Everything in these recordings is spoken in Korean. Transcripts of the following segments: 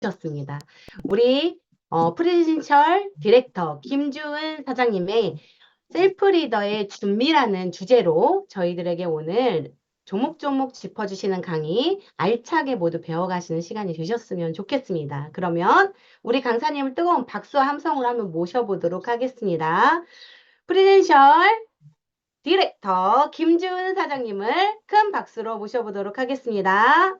셨습니다. 우리 프리젠셜 디렉터 김주은 사장님의 셀프 리더의 준비라는 주제로 저희들에게 오늘 조목조목 짚어주시는 강의 알차게 모두 배워가시는 시간이 되셨으면 좋겠습니다. 그러면 우리 강사님을 뜨거운 박수와 함성으로 한번 모셔보도록 하겠습니다. 프리젠셜 디렉터 김주은 사장님을 큰 박수로 모셔보도록 하겠습니다.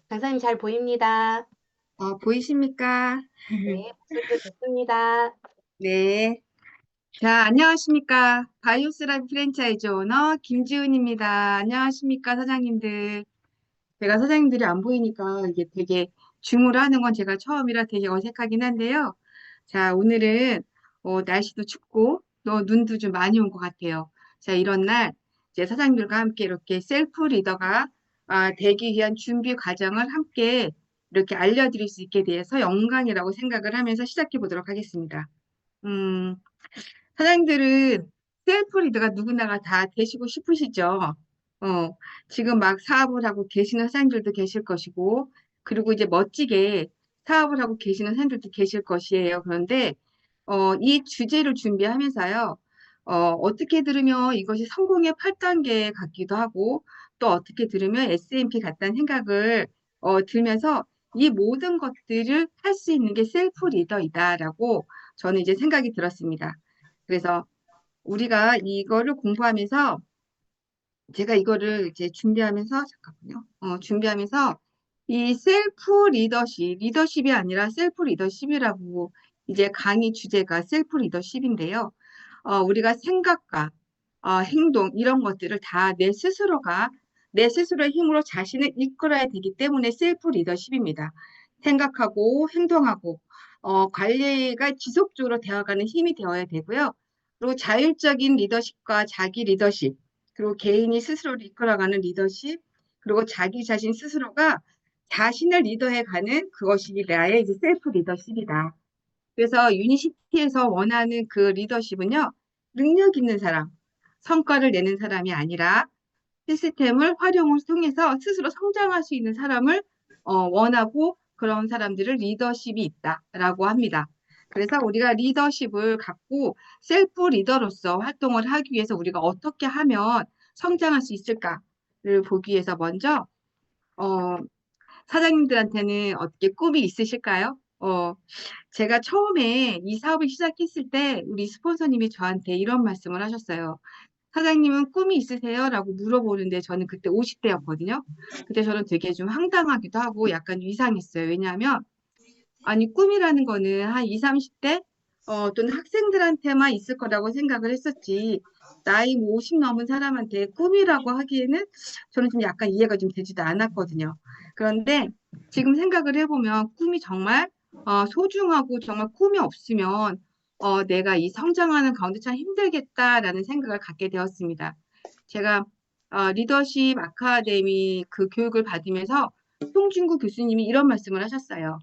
강사님 잘 보입니다. 보이십니까? 네, 목소리도 좋습니다. 네. 자, 안녕하십니까. 바이오스라이프 프랜차이즈 오너 김지훈입니다. 안녕하십니까, 사장님들. 제가 사장님들이 안 보이니까 이게 되게 줌으로 하는 건 제가 처음이라 되게 어색하긴 한데요. 자, 오늘은 날씨도 춥고 또 눈도 좀 많이 온 것 같아요. 자, 이런 날 이제 사장님들과 함께 이렇게 셀프 리더가 되기 위한 준비 과정을 함께 이렇게 알려드릴 수 있게 돼서 영광이라고 생각을 하면서 시작해 보도록 하겠습니다. 음, 사장님들은 셀프 리더가 누구나가 다 되시고 싶으시죠? 어, 지금 막 사업을 하고 계시는 사장님들도 계실 것이고, 그리고 이제 멋지게 사업을 하고 계시는 사장님들도 계실 것이에요. 그런데, 이 주제를 준비하면서요, 어떻게 들으면 이것이 성공의 8단계 같기도 하고, 또 어떻게 들으면 SMP 같다는 생각을 들면서 이 모든 것들을 할 수 있는 게 셀프 리더이다라고 저는 이제 생각이 들었습니다. 그래서 우리가 이거를 공부하면서 제가 이거를 이제 준비하면서 잠깐만요. 준비하면서 이 셀프 리더십이 아니라 셀프 리더십이라고 이제 강의 주제가 셀프 리더십인데요. 우리가 생각과 행동 이런 것들을 다 내 스스로의 힘으로 자신을 이끌어야 되기 때문에 셀프 리더십입니다. 생각하고 행동하고 관리가 지속적으로 되어가는 힘이 되어야 되고요. 그리고 자율적인 리더십과 자기 리더십, 그리고 개인이 스스로를 이끌어가는 리더십, 그리고 자기 자신 스스로가 자신을 리더해가는 그것이 나의 이제 셀프 리더십이다. 그래서 유니시티에서 원하는 그 리더십은요, 능력 있는 사람, 성과를 내는 사람이 아니라 시스템을 활용을 통해서 스스로 성장할 수 있는 사람을 원하고 그런 사람들을 리더십이 있다라고 합니다. 그래서 우리가 리더십을 갖고 셀프 리더로서 활동을 하기 위해서 우리가 어떻게 하면 성장할 수 있을까를 보기 위해서 먼저 어, 사장님들한테는 어떻게 꿈이 있으실까요? 제가 처음에 이 사업을 시작했을 때 우리 스폰서님이 저한테 이런 말씀을 하셨어요. 사장님은 꿈이 있으세요? 라고 물어보는데 저는 그때 50대였거든요. 그때 저는 되게 좀 황당하기도 하고 약간 이상했어요. 왜냐하면 아니 꿈이라는 거는 한 20, 30대 또는 학생들한테만 있을 거라고 생각을 했었지. 나이 뭐 50 넘은 사람한테 꿈이라고 하기에는 저는 좀 약간 이해가 좀 되지도 않았거든요. 그런데 지금 생각을 해보면 꿈이 정말 소중하고 정말 꿈이 없으면 내가 이 성장하는 가운데 참 힘들겠다라는 생각을 갖게 되었습니다. 제가 리더십 아카데미 그 교육을 받으면서 송중구 교수님이 이런 말씀을 하셨어요.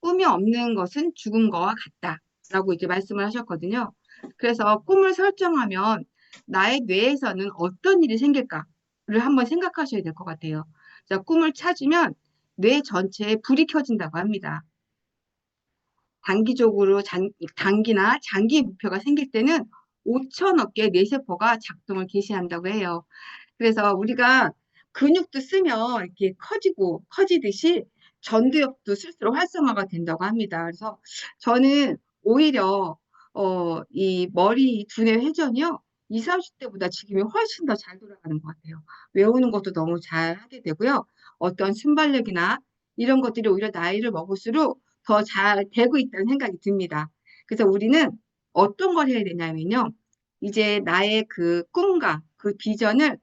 꿈이 없는 것은 죽은 거와 같다라고 이제 말씀을 하셨거든요. 그래서 꿈을 설정하면 나의 뇌에서는 어떤 일이 생길까를 한번 생각하셔야 될 것 같아요. 자, 꿈을 찾으면 뇌 전체에 불이 켜진다고 합니다. 단기적으로 단기나 장기 목표가 생길 때는 5천억 개의 뇌세포가 작동을 개시한다고 해요. 그래서 우리가 근육도 쓰면 이렇게 커지듯이 전두엽도 스스로 활성화가 된다고 합니다. 그래서 저는 오히려 이 머리 두뇌 회전이요. 20, 30대보다 지금이 훨씬 더 잘 돌아가는 것 같아요. 외우는 것도 너무 잘 하게 되고요. 어떤 순발력이나 이런 것들이 오히려 나이를 먹을수록 더 잘 되고 있다는 생각이 듭니다. 그래서 우리는 어떤 걸 해야 되냐면요. 이제 나의 그 꿈과 그 비전을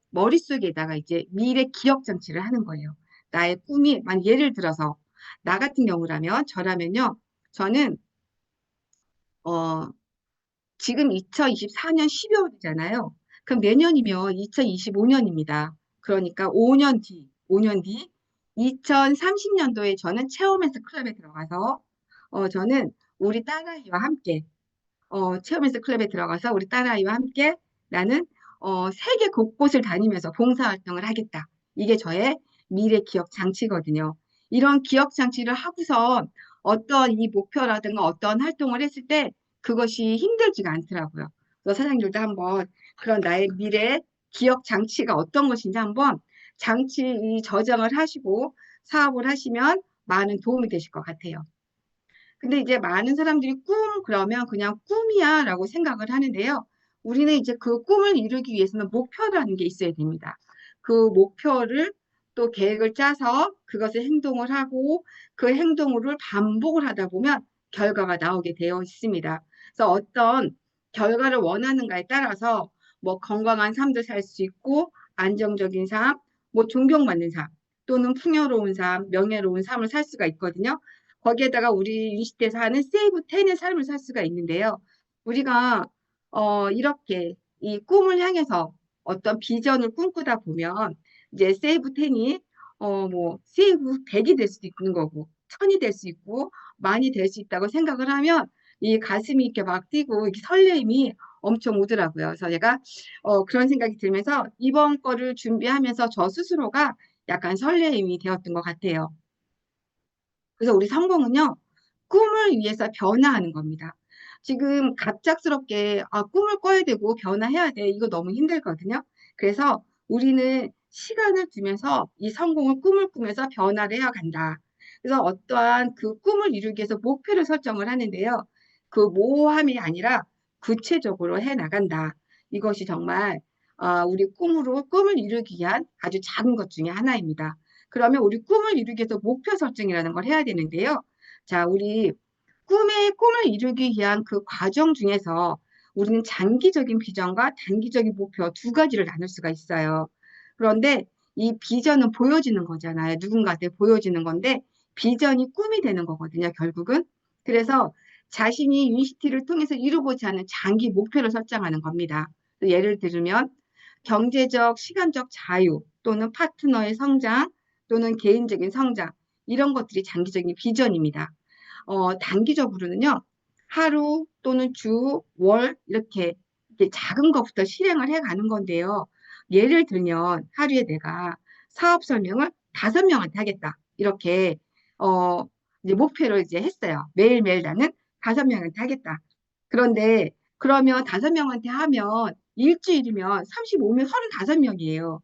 머릿속에다가 이제 미래 기억 장치를 하는 거예요. 나의 꿈이, 예를 들어서, 나 같은 경우라면, 저는, 어, 지금 2024년 12월이잖아요. 그럼 내년이면 2025년입니다. 그러니까 5년 뒤, 2030년도에 저는 체험에서 클럽에 들어가서, 저는 우리 딸아이와 함께 체험인스 클럽에 들어가서 우리 딸아이와 함께 나는 세계 곳곳을 다니면서 봉사활동을 하겠다. 이게 저의 미래 기억 장치거든요. 이런 기억 장치를 하고서 어떤 이 목표라든가 어떤 활동을 했을 때 그것이 힘들지가 않더라고요. 그래서 사장님들도 한번 그런 나의 미래 기억 장치가 어떤 것인지 한번 장치 이 저장을 하시고 사업을 하시면 많은 도움이 되실 것 같아요. 근데 이제 많은 사람들이 꿈 그러면 그냥 꿈이야 라고 생각을 하는데요. 우리는 이제 그 꿈을 이루기 위해서는 목표라는 게 있어야 됩니다. 그 목표를 또 계획을 짜서 그것을 행동을 하고 그 행동을 반복을 하다 보면 결과가 나오게 되어 있습니다. 그래서 어떤 결과를 원하는가에 따라서 뭐 건강한 삶도 살 수 있고 안정적인 삶, 뭐 존경받는 삶 또는 풍요로운 삶, 명예로운 삶을 살 수가 있거든요. 거기에다가 우리 유니시대에서 하는 세이브 10의 삶을 살 수가 있는데요. 우리가 이렇게 이 꿈을 향해서 어떤 비전을 꿈꾸다 보면 이제 세이브 10이 뭐 세이브 100이 될 수도 있는 거고 1000이 될 수 있고 많이 될 수 있다고 생각을 하면 이 가슴이 이렇게 막 뛰고 이렇게 설레임이 엄청 오더라고요. 그래서 제가 그런 생각이 들면서 이번 거를 준비하면서 저 스스로가 약간 설레임이 되었던 것 같아요. 그래서 우리 성공은요, 꿈을 위해서 변화하는 겁니다. 지금 갑작스럽게 꿈을 꿔야 되고 변화해야 돼. 이거 너무 힘들거든요. 그래서 우리는 시간을 두면서 이 성공을 꿈을 꾸면서 변화를 해야 간다. 그래서 어떠한 그 꿈을 이루기 위해서 목표를 설정을 하는데요. 그 모호함이 아니라 구체적으로 해 나간다. 이것이 정말 우리 꿈을 이루기 위한 아주 작은 것 중에 하나입니다. 그러면 우리 꿈을 이루기 위해서 목표 설정이라는 걸 해야 되는데요. 자, 우리 꿈을 이루기 위한 그 과정 중에서 우리는 장기적인 비전과 단기적인 목표 두 가지를 나눌 수가 있어요. 그런데 이 비전은 보여지는 거잖아요. 누군가한테 보여지는 건데 비전이 꿈이 되는 거거든요, 결국은. 그래서 자신이 유니시티를 통해서 이루고자 하는 장기 목표를 설정하는 겁니다. 예를 들면 경제적, 시간적 자유 또는 파트너의 성장 또는 개인적인 성장 이런 것들이 장기적인 비전입니다. 단기적으로는요. 하루 또는 주, 월 이렇게 작은 것부터 실행을 해가는 건데요. 예를 들면 하루에 내가 사업 설명을 5명한테 하겠다. 이렇게 어, 이제 목표를 이제 했어요. 매일매일 나는 5명한테 하겠다. 그런데 그러면 5명한테 하면 일주일이면 35명, 35명이에요.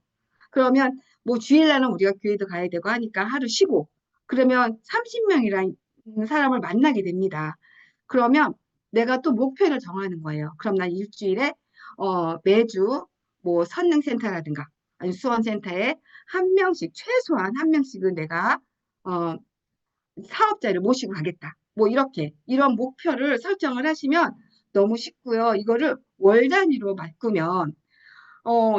그러면 뭐 주일날은 우리가 교회도 가야 되고 하니까 하루 쉬고 그러면 30명이라는 사람을 만나게 됩니다. 그러면 내가 또 목표를 정하는 거예요. 그럼 난 일주일에 매주 뭐 선능센터라든가 아니면 수원센터에 한 명씩 최소한 한 명씩은 내가 어, 사업자를 모시고 가겠다. 뭐 이렇게 이런 목표를 설정을 하시면 너무 쉽고요. 이거를 월 단위로 바꾸면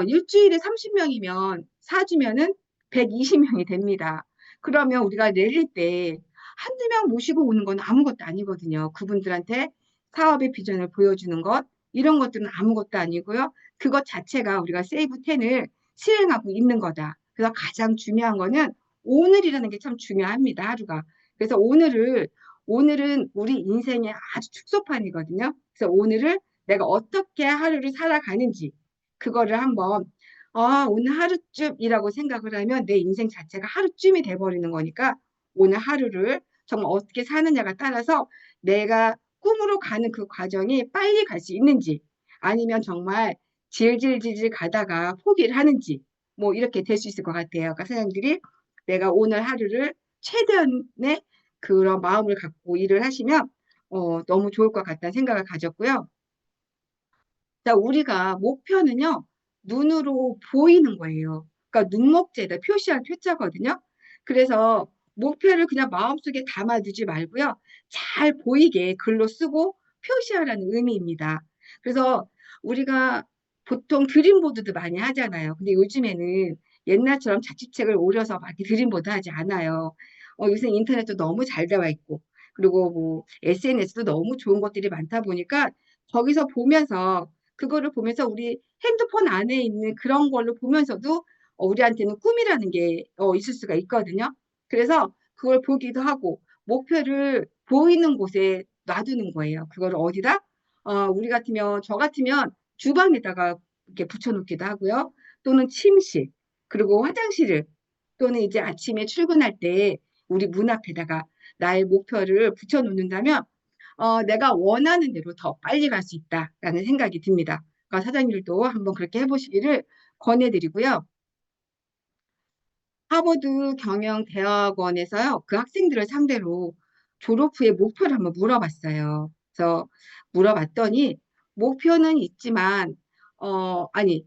일주일에 30명이면 4주면은 120명이 됩니다. 그러면 우리가 내릴 때 한두 명 모시고 오는 건 아무것도 아니거든요. 그분들한테 사업의 비전을 보여주는 것, 이런 것들은 아무것도 아니고요. 그것 자체가 우리가 세이브 10을 실행하고 있는 거다. 그래서 가장 중요한 거는 오늘이라는 게 참 중요합니다. 하루가. 그래서 오늘은 우리 인생의 아주 축소판이거든요. 그래서 오늘을 내가 어떻게 하루를 살아가는지 그거를 한번 오늘 하루쯤이라고 생각을 하면 내 인생 자체가 하루쯤이 돼버리는 거니까 오늘 하루를 정말 어떻게 사느냐가 따라서 내가 꿈으로 가는 그 과정이 빨리 갈 수 있는지 아니면 정말 질질질질 가다가 포기를 하는지 뭐 이렇게 될 수 있을 것 같아요. 그러니까 사장님들이 내가 오늘 하루를 최대한의 그런 마음을 갖고 일을 하시면 너무 좋을 것 같다는 생각을 가졌고요. 자, 우리가 목표는요, 눈으로 보이는 거예요. 그러니까 눈목재다, 표시한 표자거든요. 그래서 목표를 그냥 마음속에 담아두지 말고요. 잘 보이게 글로 쓰고 표시하라는 의미입니다. 그래서 우리가 보통 그림보드도 많이 하잖아요. 근데 요즘에는 옛날처럼 자취책을 오려서 막 이렇게 그림보드 하지 않아요. 요새 인터넷도 너무 잘 되어 있고, 그리고 뭐 SNS도 너무 좋은 것들이 많다 보니까 거기서 보면서 그거를 보면서 우리 핸드폰 안에 있는 그런 걸로 보면서도 우리한테는 꿈이라는 게 있을 수가 있거든요. 그래서 그걸 보기도 하고 목표를 보이는 곳에 놔두는 거예요. 그걸 어디다? 우리 같으면, 저 같으면 주방에다가 이렇게 붙여놓기도 하고요. 또는 침실, 그리고 화장실을, 또는 이제 아침에 출근할 때 우리 문 앞에다가 나의 목표를 붙여놓는다면, 내가 원하는 대로 더 빨리 갈 수 있다라는 생각이 듭니다. 그러니까 사장님들도 한번 그렇게 해보시기를 권해드리고요. 하버드 경영대학원에서요, 그 학생들을 상대로 졸업 후에 목표를 한번 물어봤어요. 그래서 물어봤더니, 목표는 있지만, 아니,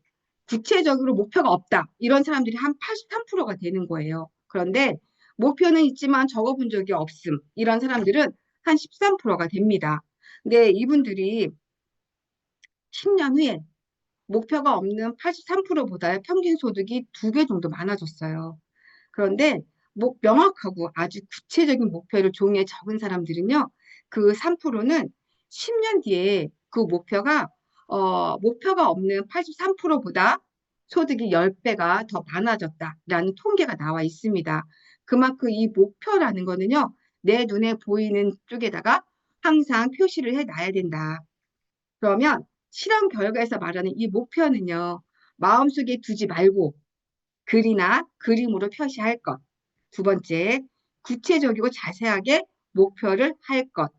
구체적으로 목표가 없다. 이런 사람들이 한 83%가 되는 거예요. 그런데, 목표는 있지만 적어본 적이 없음. 이런 사람들은 한 13%가 됩니다. 근데 이분들이 10년 후에 목표가 없는 83%보다 평균 소득이 2배 정도 많아졌어요. 그런데 명확하고 아주 구체적인 목표를 종이에 적은 사람들은요, 그 3%는 10년 뒤에 그 목표가 없는 83%보다 소득이 10배가 더 많아졌다라는 통계가 나와 있습니다. 그만큼 이 목표라는 거는요, 내 눈에 보이는 쪽에다가 항상 표시를 해 놔야 된다. 그러면 실험 결과에서 말하는 이 목표는요, 마음속에 두지 말고 글이나 그림으로 표시할 것. 두 번째, 구체적이고 자세하게 목표를 할 것.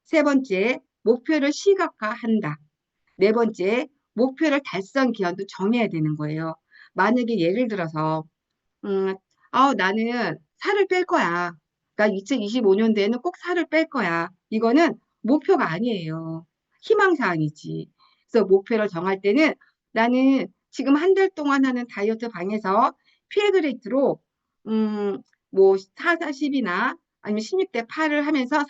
세 번째, 목표를 시각화한다. 네 번째, 목표를 달성 기한도 정해야 되는 거예요. 만약에 예를 들어서, 나는 살을 뺄 거야. 나 2025년도에는 꼭 살을 뺄 거야. 이거는 목표가 아니에요. 희망사항이지. 그래서 목표를 정할 때는 나는 지금 한 달 동안 하는 다이어트 방에서 피해 레이트로 뭐 4, 40이나 아니면 16대 8을 하면서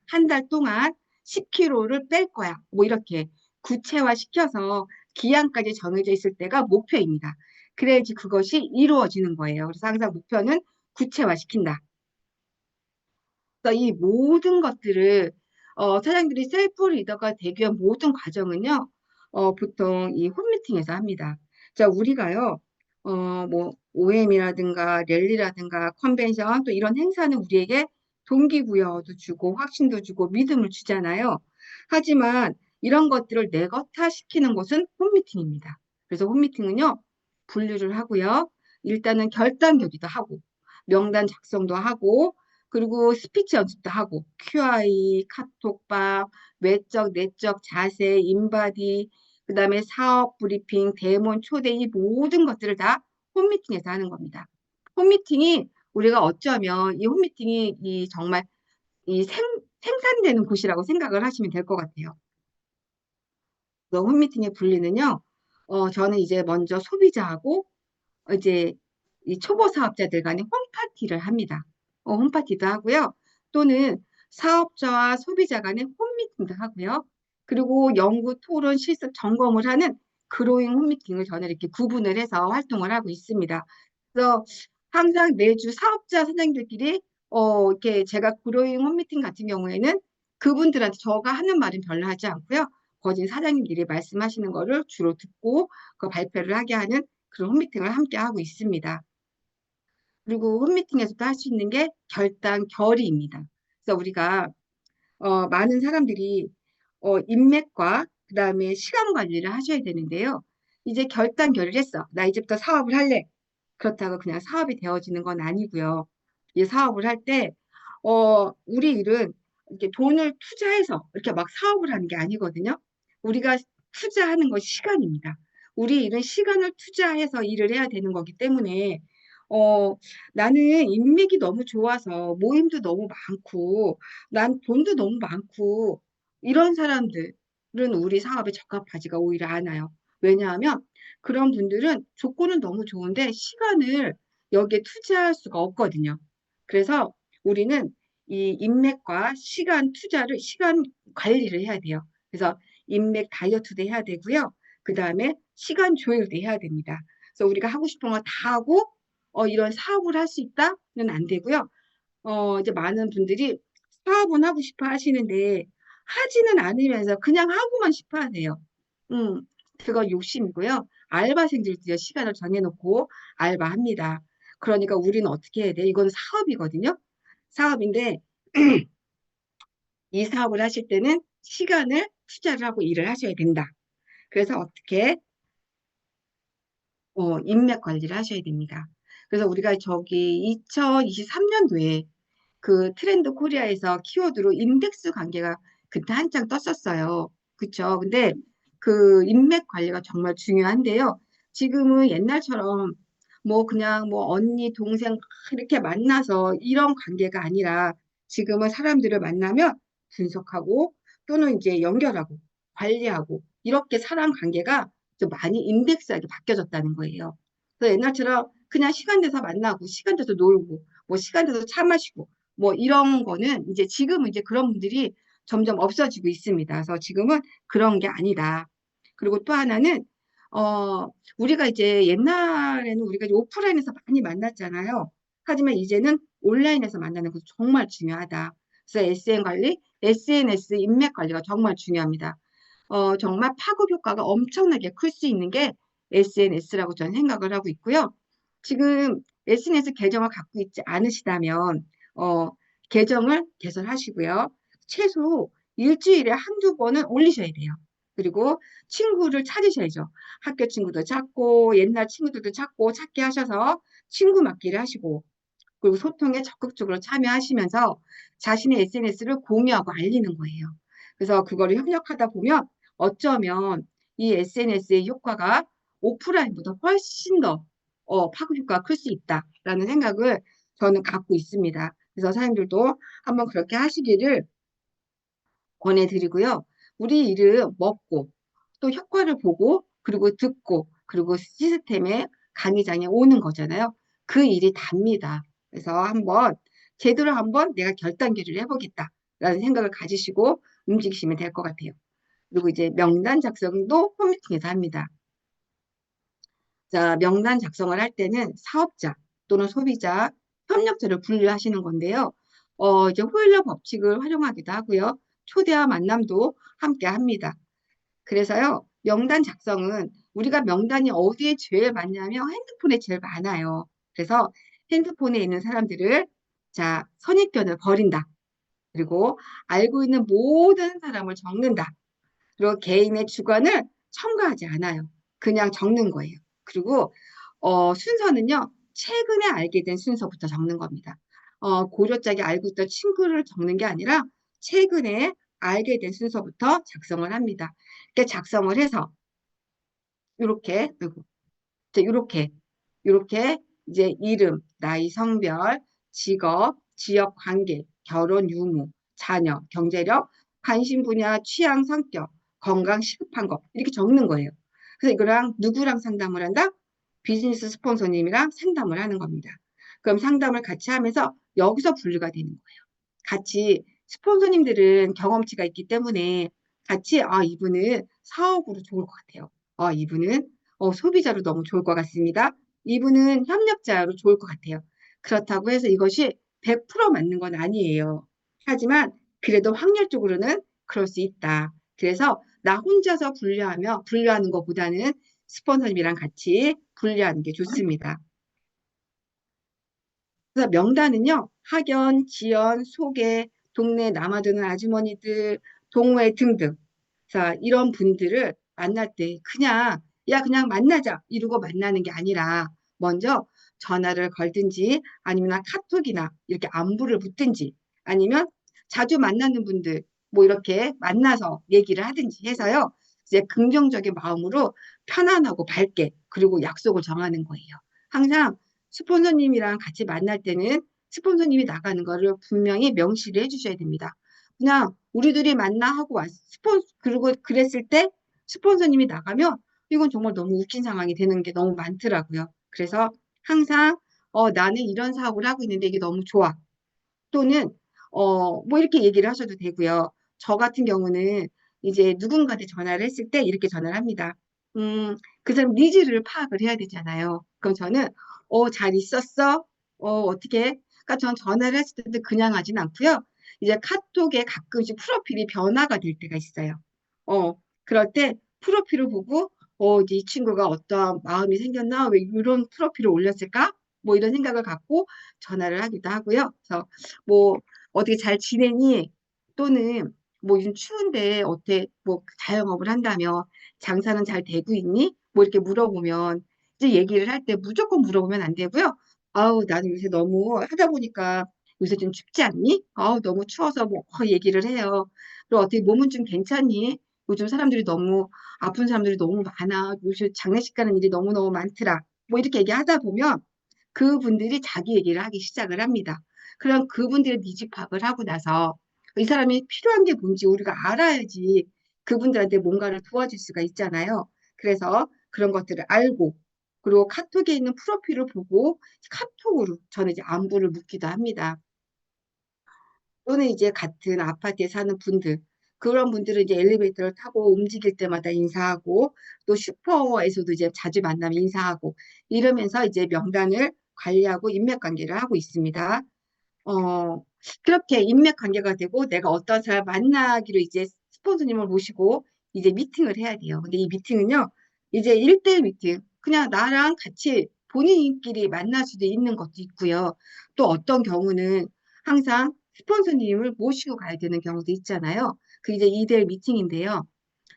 한 달 동안 10kg를 뺄 거야. 뭐 이렇게 구체화 시켜서 기한까지 정해져 있을 때가 목표입니다. 그래야지 그것이 이루어지는 거예요. 그래서 항상 목표는 구체화시킨다. 그래서 이 모든 것들을 사장들이 셀프 리더가 되기 위한 모든 과정은요, 보통 이 홈미팅에서 합니다. 자, 우리가요, 뭐 OM이라든가 랠리라든가 컨벤션 또 이런 행사는 우리에게 동기부여도 주고 확신도 주고 믿음을 주잖아요. 하지만 이런 것들을 내것화시키는 곳은 홈미팅입니다. 그래서 홈미팅은요, 분류를 하고요. 일단은 결단 결의도 하고 명단 작성도 하고 그리고 스피치 연습도 하고 QI, 카톡방, 외적, 내적 자세, 인바디, 그다음에 사업 브리핑, 대본 초대 이 모든 것들을 다 홈미팅에서 하는 겁니다. 홈미팅이 우리가 어쩌면 이 홈미팅이 이 정말 이 생산되는 곳이라고 생각을 하시면 될 것 같아요. 그 홈미팅의 분리는요. 저는 이제 먼저 소비자하고 이제 이 초보 사업자들 간에 홈파티를 합니다. 홈파티도 하고요. 또는 사업자와 소비자 간에 홈미팅도 하고요. 그리고 연구, 토론, 실습, 점검을 하는 그로잉 홈미팅을 저는 이렇게 구분을 해서 활동을 하고 있습니다. 그래서 항상 매주 사업자 사장님들끼리 이렇게 제가 그로잉 홈미팅 같은 경우에는 그분들한테 저가 하는 말은 별로 하지 않고요. 거진 사장님들이 말씀하시는 거를 주로 듣고 그 발표를 하게 하는 그런 홈미팅을 함께 하고 있습니다. 그리고 홈미팅에서도 할 수 있는 게 결단 결의입니다. 그래서 우리가 많은 사람들이 인맥과 그다음에 시간 관리를 하셔야 되는데요. 이제 결단 결의를 했어. 나 이제부터 사업을 할래. 그렇다고 그냥 사업이 되어지는 건 아니고요. 이 사업을 할 때 우리 일은 이렇게 돈을 투자해서 이렇게 막 사업을 하는 게 아니거든요. 우리가 투자하는 건 시간입니다. 우리 일은 시간을 투자해서 일을 해야 되는 거기 때문에 어, 나는 인맥이 너무 좋아서 모임도 너무 많고 난 돈도 너무 많고 이런 사람들은 우리 사업에 적합하지가 오히려 않아요. 왜냐하면 그런 분들은 조건은 너무 좋은데 시간을 여기에 투자할 수가 없거든요. 그래서 우리는 이 인맥과 시간 투자를, 시간 관리를 해야 돼요. 그래서 인맥 다이어트도 해야 되고요. 그 다음에 시간 조율도 해야 됩니다. 그래서 우리가 하고 싶은 거 다 하고, 이런 사업을 할 수 있다는 안 되고요. 이제 많은 분들이 사업은 하고 싶어 하시는데, 하지는 않으면서 그냥 하고만 싶어 하세요. 음, 그거 욕심이고요. 알바생들도 시간을 정해놓고 알바합니다. 그러니까 우리는 어떻게 해야 돼? 이건 사업이거든요. 사업인데 이 사업을 하실 때는 시간을 투자를 하고 일을 하셔야 된다. 그래서 어떻게 인맥 관리를 하셔야 됩니다. 그래서 우리가 저기 2023년도에 그 트렌드 코리아에서 키워드로 인덱스 관계가 그때 한창 떴었어요. 그쵸? 근데 그 인맥 관리가 정말 중요한데요. 지금은 옛날처럼 뭐 그냥 뭐 언니, 동생 이렇게 만나서 이런 관계가 아니라 지금은 사람들을 만나면 분석하고 또는 이제 연결하고 관리하고 이렇게 사람 관계가 좀 많이 인덱스하게 바뀌어졌다는 거예요. 그래서 옛날처럼 그냥 시간 돼서 만나고 시간 돼서 놀고 뭐 시간 돼서 차 마시고 뭐 이런 거는 이제 지금은 이제 그런 분들이 점점 없어지고 있습니다. 그래서 지금은 그런 게 아니다. 그리고 또 하나는 우리가 이제 옛날에는 우리가 이제 오프라인에서 많이 만났잖아요. 하지만 이제는 온라인에서 만나는 것도 정말 중요하다. 그래서 SN 관리, SNS 인맥 관리가 정말 중요합니다. 정말 파급 효과가 엄청나게 클 수 있는 게 SNS라고 저는 생각을 하고 있고요. 지금 SNS 계정을 갖고 있지 않으시다면 어, 계정을 개설하시고요. 최소 일주일에 한두 번은 올리셔야 돼요. 그리고 친구를 찾으셔야죠. 학교 친구도 찾고 옛날 친구들도 찾게 하셔서 친구 맡기를 하시고 그리고 소통에 적극적으로 참여하시면서 자신의 SNS를 공유하고 알리는 거예요. 그래서 그거를 협력하다 보면 어쩌면 이 SNS의 효과가 오프라인보다 훨씬 더 파급 효과가 클 수 있다라는 생각을 저는 갖고 있습니다. 그래서 사장님들도 한번 그렇게 하시기를 권해드리고요. 우리 일을 먹고 또 효과를 보고 그리고 듣고 그리고 시스템에 강의장에 오는 거잖아요. 그 일이 답니다. 그래서 제대로 한번 내가 결단기를 해보겠다라는 생각을 가지시고 움직이시면 될 것 같아요. 그리고 이제 명단 작성도 홈미팅에서 합니다. 자, 명단 작성을 할 때는 사업자 또는 소비자, 협력자를 분류하시는 건데요. 이제 호일러 법칙을 활용하기도 하고요. 초대와 만남도 함께 합니다. 그래서요, 명단 작성은 우리가 명단이 어디에 제일 많냐면 핸드폰에 제일 많아요. 그래서 핸드폰에 있는 사람들을 자, 선입견을 버린다. 그리고 알고 있는 모든 사람을 적는다. 그리고 개인의 주관을 첨가하지 않아요. 그냥 적는 거예요. 그리고 순서는요. 최근에 알게 된 순서부터 적는 겁니다. 고려짝이 알고 있던 친구를 적는 게 아니라 최근에 알게 된 순서부터 작성을 합니다. 이렇게 작성을 해서 이렇게 이렇게 이렇게 이제 이름, 나이, 성별, 직업, 지역 관계, 결혼 유무, 자녀, 경제력, 관심 분야, 취향, 성격, 건강, 시급한 것 이렇게 적는 거예요. 그래서 이거랑 누구랑 상담을 한다? 비즈니스 스폰서님이랑 상담을 하는 겁니다. 그럼 상담을 같이 하면서 여기서 분류가 되는 거예요. 같이 스폰서님들은 경험치가 있기 때문에 같이 이분은 사업으로 좋을 것 같아요. 이분은 소비자로 너무 좋을 것 같습니다. 이분은 협력자로 좋을 것 같아요. 그렇다고 해서 이것이 100% 맞는 건 아니에요. 하지만 그래도 확률적으로는 그럴 수 있다. 그래서 나 혼자서 분류하는 것보다는 스폰서님이랑 같이 분류하는 게 좋습니다. 그래서 명단은요, 학연, 지연, 소개, 동네 남아드는 아주머니들, 동호회 등등. 자, 이런 분들을 만날 때 그냥 만나자 이러고 만나는 게 아니라 먼저 전화를 걸든지 아니면 카톡이나 이렇게 안부를 묻든지 아니면 자주 만나는 분들 뭐 이렇게 만나서 얘기를 하든지 해서요. 이제 긍정적인 마음으로 편안하고 밝게 그리고 약속을 정하는 거예요. 항상 스폰서님이랑 같이 만날 때는 스폰서님이 나가는 거를 분명히 명시를 해주셔야 됩니다. 그냥 우리들이 만나 하고 그리고 그랬을 때 스폰서님이 나가면 이건 정말 너무 웃긴 상황이 되는 게 너무 많더라고요. 그래서 항상 나는 이런 사업을 하고 있는데 이게 너무 좋아. 또는 뭐 이렇게 얘기를 하셔도 되고요. 저 같은 경우는 이제 누군가한테 전화를 했을 때 이렇게 전화를 합니다. 그 사람 니즈를 파악을 해야 되잖아요. 그럼 저는 잘 있었어? 어떻게? 그러니까 전 전화를 했을 때도 그냥 하진 않고요. 이제 카톡에 가끔씩 프로필이 변화가 될 때가 있어요. 그럴 때 프로필을 보고 이 친구가 어떤 마음이 생겼나? 왜 이런 프로필을 올렸을까? 뭐 이런 생각을 갖고 전화를 하기도 하고요. 그래서 뭐 어떻게 잘 지내니? 또는 뭐 요즘 추운데 어때? 뭐 자영업을 한다며 장사는 잘 되고 있니? 뭐 이렇게 물어보면 이제 얘기를 할 때 무조건 물어보면 안 되고요. 아우, 나는 요새 너무 하다 보니까 요새 좀 춥지 않니? 아우, 너무 추워서 뭐 얘기를 해요. 그리고 어떻게 몸은 좀 괜찮니? 요즘 사람들이 너무 아픈 사람들이 너무 많아. 요즘 장례식 가는 일이 너무너무 많더라. 뭐 이렇게 얘기하다 보면 그분들이 자기 얘기를 하기 시작을 합니다. 그럼 그분들의 니즈 파악을 하고 나서 이 사람이 필요한 게 뭔지 우리가 알아야지 그분들한테 뭔가를 도와줄 수가 있잖아요. 그래서 그런 것들을 알고 그리고 카톡에 있는 프로필을 보고 카톡으로 저는 이제 안부를 묻기도 합니다. 또는 이제 같은 아파트에 사는 분들, 그런 분들은 이제 엘리베이터를 타고 움직일 때마다 인사하고, 또 슈퍼에서도 이제 자주 만나면 인사하고, 이러면서 이제 명단을 관리하고 인맥관계를 하고 있습니다. 어, 그렇게 인맥관계가 되고, 내가 어떤 사람 만나기로 이제 스폰서님을 모시고, 이제 미팅을 해야 돼요. 근데 이 미팅은요, 이제 1대1 미팅, 그냥 나랑 같이 본인끼리 만날 수도 있는 것도 있고요. 또 어떤 경우는 항상 스폰서님을 모시고 가야 되는 경우도 있잖아요. 그 이제 2대1 미팅인데요.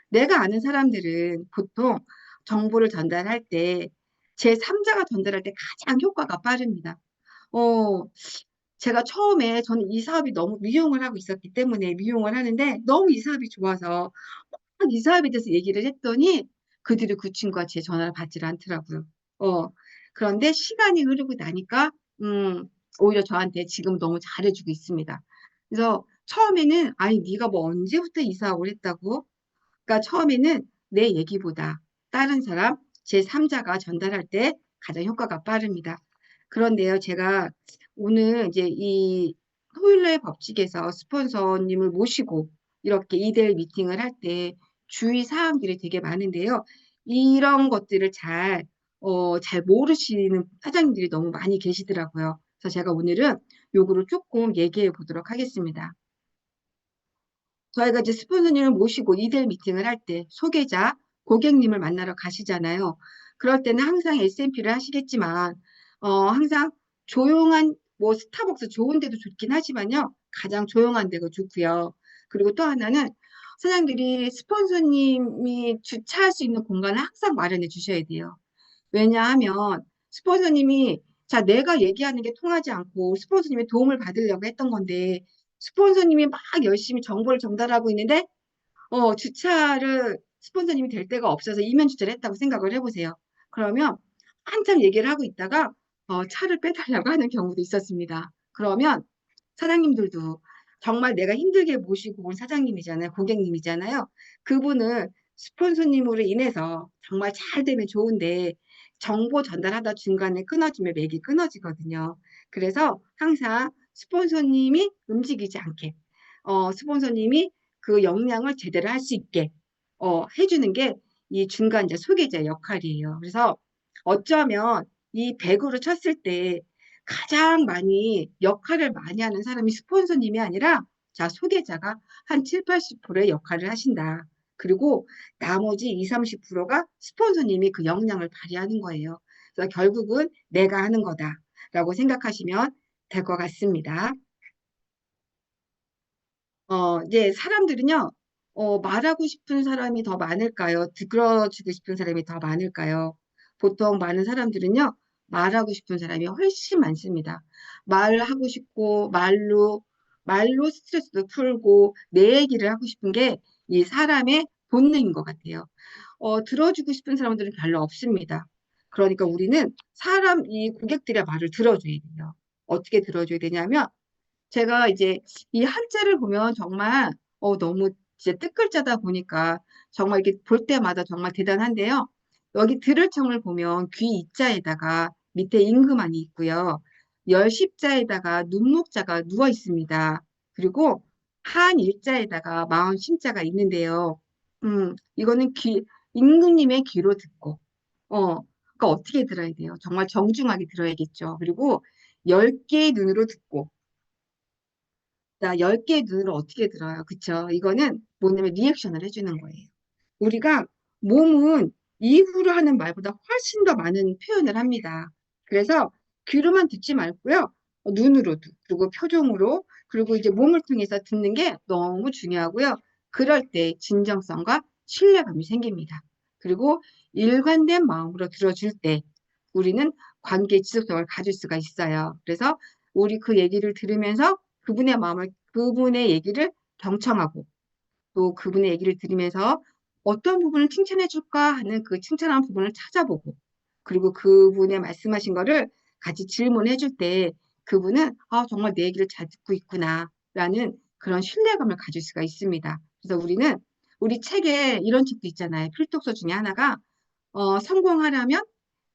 내가 아는 사람들은 보통 정보를 전달할 때 제3자가 전달할 때 가장 효과가 빠릅니다. 어, 제가 처음에 저는 이 사업이 너무 미용을 하고 있었기 때문에 미용을 하는데 너무 이 사업이 좋아서 막 이 사업에 대해서 얘기를 했더니 그들이 그 친구가 제 전화를 받질 않더라고요. 어, 그런데 시간이 흐르고 나니까 음, 오히려 저한테 지금 너무 잘해주고 있습니다. 그래서 처음에는 아니 네가 뭐 언제부터 이사를 했다고? 그러니까 처음에는 내 얘기보다 다른 사람 제3자가 전달할 때 가장 효과가 빠릅니다. 그런데요, 제가 오늘 이제 이 토요일날 법칙에서 스폰서님을 모시고 이렇게 2대1 미팅을 할 때 주의 사항들이 되게 많은데요. 이런 것들을 잘 모르시는 사장님들이 너무 많이 계시더라고요. 그래서 제가 오늘은 요거를 조금 얘기해 보도록 하겠습니다. 저희가 이제 스폰서님을 모시고 이대1 미팅을 할 때 소개자, 고객님을 만나러 가시잖아요. 그럴 때는 항상 SMP를 하시겠지만, 항상 조용한, 뭐 스타벅스 좋은 데도 좋긴 하지만요. 가장 조용한 데가 좋고요. 그리고 또 하나는 사장님들이 스폰서님이 주차할 수 있는 공간을 항상 마련해 주셔야 돼요. 왜냐하면 스폰서님이 자, 내가 얘기하는 게 통하지 않고 스폰서님의 도움을 받으려고 했던 건데 스폰서님이 막 열심히 정보를 전달하고 있는데 주차를 스폰서님이 될 데가 없어서 이면 주차를 했다고 생각을 해보세요. 그러면 한참 얘기를 하고 있다가 차를 빼달라고 하는 경우도 있었습니다. 그러면 사장님들도 정말 내가 힘들게 모시고 온 사장님이잖아요. 고객님이잖아요. 그분을 스폰서님으로 인해서 정말 잘 되면 좋은데 정보 전달하다 중간에 끊어지면 맥이 끊어지거든요. 그래서 항상 스폰서님이 움직이지 않게 스폰서님이 그 역량을 제대로 할 수 있게 해주는 게 이 중간 이제 소개자 역할이에요. 그래서 어쩌면 이 100으로 쳤을 때 가장 많이 역할을 많이 하는 사람이 스폰서님이 아니라 자 소개자가 한 7, 80%의 역할을 하신다. 그리고 나머지 2, 30%가 스폰서님이 그 역량을 발휘하는 거예요. 그래서 결국은 내가 하는 거다라고 생각하시면 될 것 같습니다. 이제 사람들은요, 말하고 싶은 사람이 더 많을까요? 들어주고 싶은 사람이 더 많을까요? 보통 많은 사람들은요, 말하고 싶은 사람이 훨씬 많습니다. 말하고 싶고, 말로 스트레스도 풀고, 내 얘기를 하고 싶은 게 이 사람의 본능인 것 같아요. 들어주고 싶은 사람들은 별로 없습니다. 그러니까 우리는 이 고객들의 말을 들어줘야 돼요. 어떻게 들어줘야 되냐면, 제가 이제 이 한자를 보면 정말 너무 이제 뜻글자다 보니까 정말 이렇게 볼 때마다 정말 대단한데요. 여기 들을 청을 보면 귀 이자에다가 밑에 임금안이 있고요. 열십자에다가 눈목자가 누워 있습니다. 그리고 한 일자에다가 마흔 신자가 있는데요. 이거는 임금님의 귀로 듣고, 그러니까 어떻게 들어야 돼요? 정말 정중하게 들어야겠죠. 그리고 10개의 눈으로 듣고, 자, 10개의 눈으로 어떻게 들어요? 그쵸? 이거는 뭐냐면 리액션을 해주는 거예요. 우리가 몸은 이후로 하는 말보다 훨씬 더 많은 표현을 합니다. 그래서 귀로만 듣지 말고요. 눈으로도, 그리고 표정으로, 그리고 이제 몸을 통해서 듣는 게 너무 중요하고요. 그럴 때 진정성과 신뢰감이 생깁니다. 그리고 일관된 마음으로 들어줄 때 우리는 관계 지속성을 가질 수가 있어요. 그래서 우리 그 얘기를 들으면서 그분의 마음을, 그분의 얘기를 경청하고 또 그분의 얘기를 들으면서 어떤 부분을 칭찬해 줄까 하는 그 칭찬한 부분을 찾아보고 그리고 그분의 말씀하신 거를 같이 질문해 줄 때 그분은 아, 정말 내 얘기를 잘 듣고 있구나 라는 그런 신뢰감을 가질 수가 있습니다. 그래서 우리는 우리 책에 이런 책도 있잖아요. 필독서 중에 하나가 성공하려면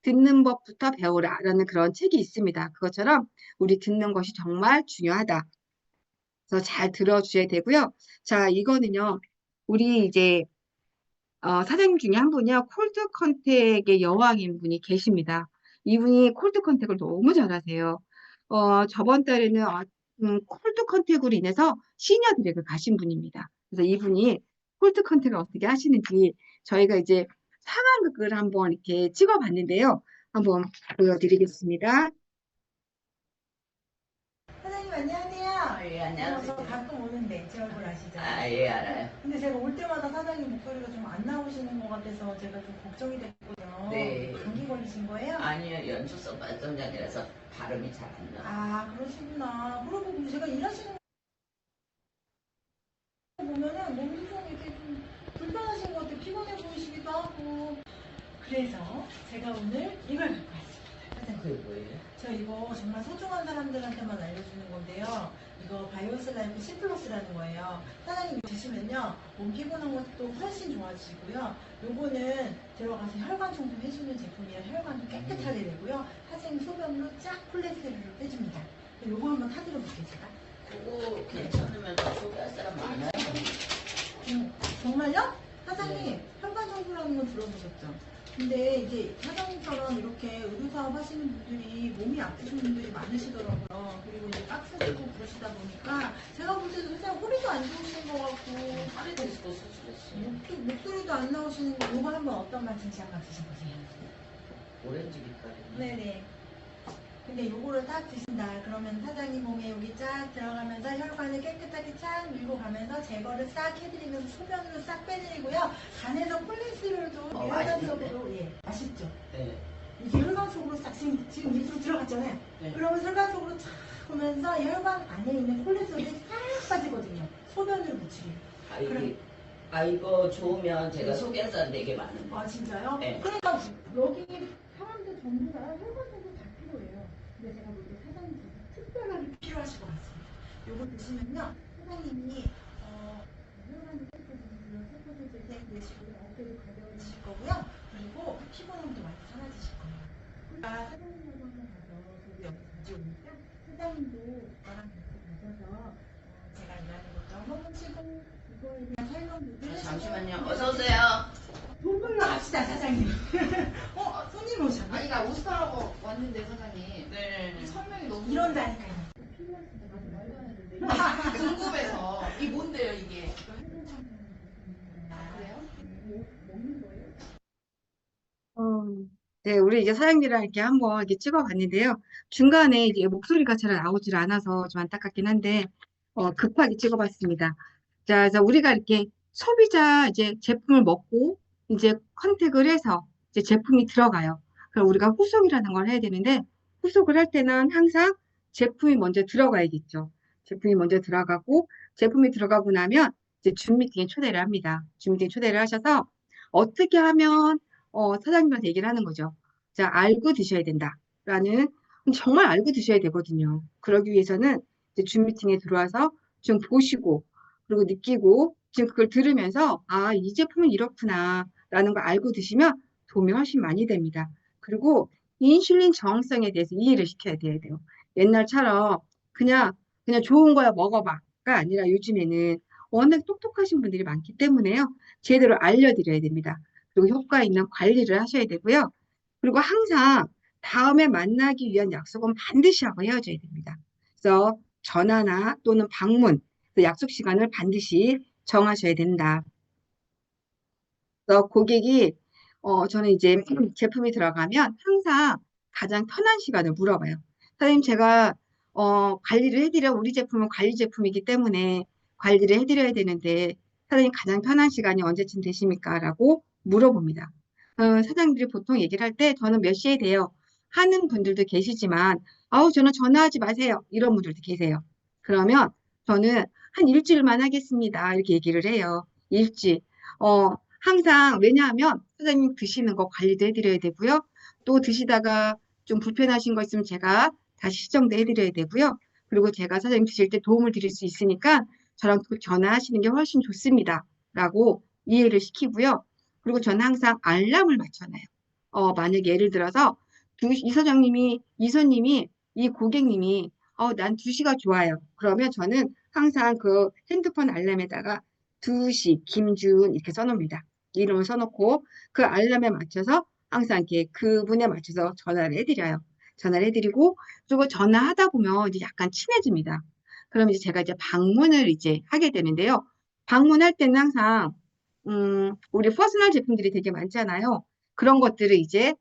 듣는 법부터 배우라라는 그런 책이 있습니다. 그것처럼 우리 듣는 것이 정말 중요하다. 그래서 잘 들어주셔야 되고요. 자, 이거는요. 우리 이제 사장님 중에 한 분이요. 콜드 컨택의 여왕인 분이 계십니다. 이분이 콜드 컨택을 너무 잘하세요. 저번 달에는 콜드 컨택으로 인해서 시니어 디렉을 가신 분입니다. 그래서 이분이 콜드 컨택을 어떻게 하시는지 저희가 이제 상황극을 한번 이렇게 찍어봤는데요. 한번 보여드리겠습니다. 사장님 안녕하세요. 예, 저 안녕하세요. 가끔 오는데 제 얼굴 아시죠? 아, 예, 알아요. 근데 제가 올 때마다 사장님 목소리가 좀 안 나오시는 것 같아서 제가 좀 걱정이 됐거든요. 네. 감기 걸리신 거예요? 아니요, 연초성 발성장애라서 발음이 잘 안 나요. 아, 그러시구나. 그리고 제가 일하시는 거 보면은 몸이 좀 이렇게 좀 불편하신 것 같아요. 피곤해 보이시기도 하고. 그래서 제가 오늘 이걸 갖고 왔습니다. 사장님. 그게 뭐예요? 저 이거 정말 소중한 사람들한테만 알려주는 건데요. 이거 바이오스 라이프 C 플러스라는 거예요. 사장님 이거 드시면요. 몸 피곤한 것도 훨씬 좋아지고요. 요거는 들어가서 혈관 청소 해주는 제품이라 혈관도 깨끗하게 되고요. 사장님 소변으로 쫙 콜레스테롤을 빼줍니다. 요거 한번 타들어 볼게요, 제가. 그거 괜찮으면 소개할 사람 많아요. 정말요? 사장님 혈관 청소라는 건 들어보셨죠? 근데 이제 사장님처럼 이렇게 의료사업 하시는 분들이 몸이 아프신 분들이 많으시더라고요. 그리고 이제 박스 들고 그러시다 보니까 제가 볼 때도 사실 허리도 안 좋으신 것 같고 팔이 디스코 수술했어요. 목소리도 안 나오시는 거 이거 한번 어떤 맛인지 한번 드셔보세요. 오렌지 빛깔이네. 네네. 근데 요거를 딱 드신다 그러면 사장님 몸에 여기 쫙 들어가면서 혈관을 깨끗하게 쫙 밀고 가면서 제거를 싹 해드리면서 소변으로 싹 빼드리고요. 간에서 콜레스테롤도 혈관적으로 맛있죠? 네. 이게 혈관 속으로 싹 지금 밑으로 들어갔잖아요. 네. 그러면 혈관 속으로 쫙 오면서 혈관 안에 있는 콜레스테롤이 싹 빠지거든요. 소변으로 묻히게. 아, 이게, 그럼- 이거 좋으면 제가 소개할 사람 되게 많은데. 아 진짜요? 네. 그러니까 여기 사람들 전부 다 혈관 정도 다 필요해요. 근데 제가 볼 때 사장님 특별하게 필요하실 것 같습니다. 요거 드시면요, 사장님이 혈관도 깨끗해지고요, 세포들도 내시고 어깨도 가벼워지실 거고요. 그리고 피곤함도 많이 사라지실 거예요. 그러니까 사장님하고 한번 가서 저도 여기 자주 오니까 사장님도 저랑 같이 가셔서 제가 일하는 것도 한번 보시고 이거에 대한 설명도 들으시고 잠시만요. 어서오세요. 돈 벌러 갑시다 사장님. 손님 오셨네. 아니 나 오스타라고 왔는데 사장님 네. 이 설명이 너무 이런다니까요. 궁금해서 이게 뭔데요 이게? 그래요? 네, 우리 이제 사장님이랑 이렇게 한번 이렇게 찍어봤는데요. 중간에 이제 목소리가 잘 나오질 않아서 좀 안타깝긴 한데, 급하게 찍어봤습니다. 자, 그래서 우리가 이렇게 소비자 이제 제품을 먹고 이제 컨택을 해서 이제 제품이 들어가요. 그럼 우리가 후속이라는 걸 해야 되는데, 후속을 할 때는 항상 제품이 먼저 들어가야겠죠. 제품이 먼저 들어가고, 제품이 들어가고 나면 이제 줌 미팅에 초대를 합니다. 줌 미팅에 초대를 하셔서 어떻게 하면 사장님한테 얘기를 하는 거죠. 자, 알고 드셔야 된다라는, 정말 알고 드셔야 되거든요. 그러기 위해서는 이제 줌 미팅에 들어와서 좀 보시고, 그리고 느끼고, 지금 그걸 들으면서, 아, 이 제품은 이렇구나라는 걸 알고 드시면 도움이 훨씬 많이 됩니다. 그리고 인슐린 저항성에 대해서 이해를 시켜야 돼요. 옛날처럼 그냥 좋은 거야 먹어봐가 아니라 요즘에는 워낙 똑똑하신 분들이 많기 때문에요. 제대로 알려드려야 됩니다. 그리고 효과 있는 관리를 하셔야 되고요. 그리고 항상 다음에 만나기 위한 약속은 반드시 하고 헤어져야 됩니다. 그래서 전화나 또는 방문, 약속 시간을 반드시 정하셔야 된다. 그래서 고객이 저는 이제 제품이 들어가면 항상 가장 편한 시간을 물어봐요. 사장님, 제가 관리를 해드려, 우리 제품은 관리 제품이기 때문에 관리를 해드려야 되는데, 사장님 가장 편한 시간이 언제쯤 되십니까? 라고 물어봅니다. 사장님들이 보통 얘기를 할 때 저는 몇 시에 돼요? 하는 분들도 계시지만, 아우, 저는 전화하지 마세요. 이런 분들도 계세요. 그러면 저는 한 일주일만 하겠습니다. 이렇게 얘기를 해요. 일주일. 항상, 왜냐하면 사장님 드시는 거 관리도 해드려야 되고요. 또 드시다가 좀 불편하신 거 있으면 제가 다시 시정도 해드려야 되고요. 그리고 제가 사장님 드실 때 도움을 드릴 수 있으니까 저랑 또 전화하시는 게 훨씬 좋습니다. 라고 이해를 시키고요. 그리고 저는 항상 알람을 맞춰놔요. 만약에 예를 들어서 이 사장님이, 이 손님이, 이 고객님이 난 2시가 좋아요. 그러면 저는 항상 그 핸드폰 알람에다가 2시 김주은 이렇게 써놓습니다. 이름을 써놓고 그 알람에 맞춰서 항상 이렇게 그분에 맞춰서 전화를 해드려요. 전화를 해드리고 그리고 전화하다 보면 이제 약간 친해집니다. 그럼 이제 제가 이제 방문을 이제 하게 되는데요. 방문할 때는 항상 우리 퍼스널 제품들이 되게 많잖아요. 그런 것들을 이제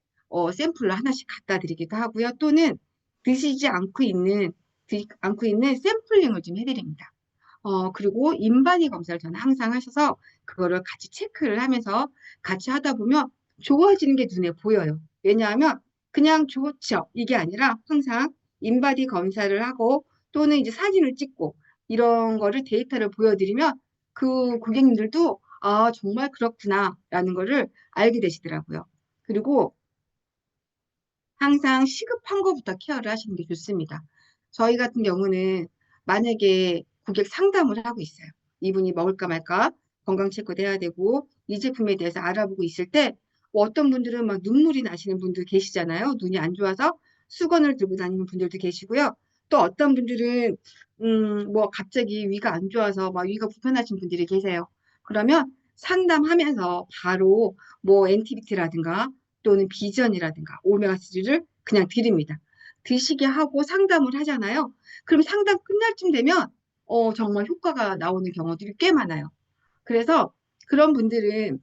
샘플로 하나씩 갖다 드리기도 하고요. 또는 드시지 않고 있는 샘플링을 좀 해드립니다. 그리고 인바디 검사를 저는 항상 하셔서 그거를 같이 체크를 하면서 같이 하다 보면 좋아지는 게 눈에 보여요. 왜냐하면 그냥 좋죠. 이게 아니라 항상 인바디 검사를 하고 또는 이제 사진을 찍고 이런 거를 데이터를 보여드리면 그 고객님들도 아, 정말 그렇구나 라는 거를 알게 되시더라고요. 그리고 항상 시급한 것부터 케어를 하시는 게 좋습니다. 저희 같은 경우는 만약에 고객 상담을 하고 있어요. 이분이 먹을까 말까 건강 체크도 해야 되고 이 제품에 대해서 알아보고 있을 때 어떤 분들은 막 눈물이 나시는 분들 계시잖아요. 눈이 안 좋아서 수건을 들고 다니는 분들도 계시고요. 또 어떤 분들은 뭐 갑자기 위가 안 좋아서 막 위가 불편하신 분들이 계세요. 그러면 상담하면서 바로 뭐 엔티비티라든가 또는 비전이라든가 오메가3를 그냥 드립니다. 드시게 하고 상담을 하잖아요. 그럼 상담 끝날 쯤 되면 정말 효과가 나오는 경우들이 꽤 많아요. 그래서 그런 분들은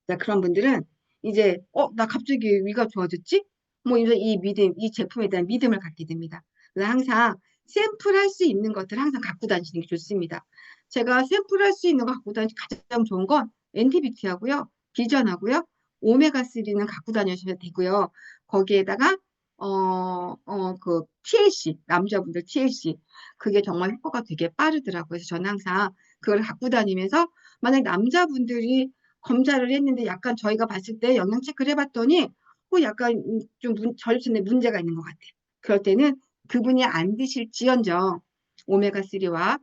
자, 그런 분들은 이제 나 갑자기 위가 좋아졌지? 뭐 이제 이 믿음, 이 제품에 대한 믿음을 갖게 됩니다. 그래서 항상 샘플할 수 있는 것들 항상 갖고 다니시는 게 좋습니다. 제가 샘플할 수 있는 거 갖고 다니시 가장 좋은 건 엔티비티하고요, 비전하고요, 오메가3는 갖고 다니셔도 되고요. 거기에다가 그 TLC, 남자분들 TLC 그게 정말 효과가 되게 빠르더라고요. 그래서 저는 항상 그걸 갖고 다니면서 만약 남자분들이 검사를 했는데 약간 저희가 봤을 때 영양 체크를 해봤더니 약간 좀 전립선에 문제가 있는 것 같아요. 그럴 때는 그분이 안 드실지언정 오메가3와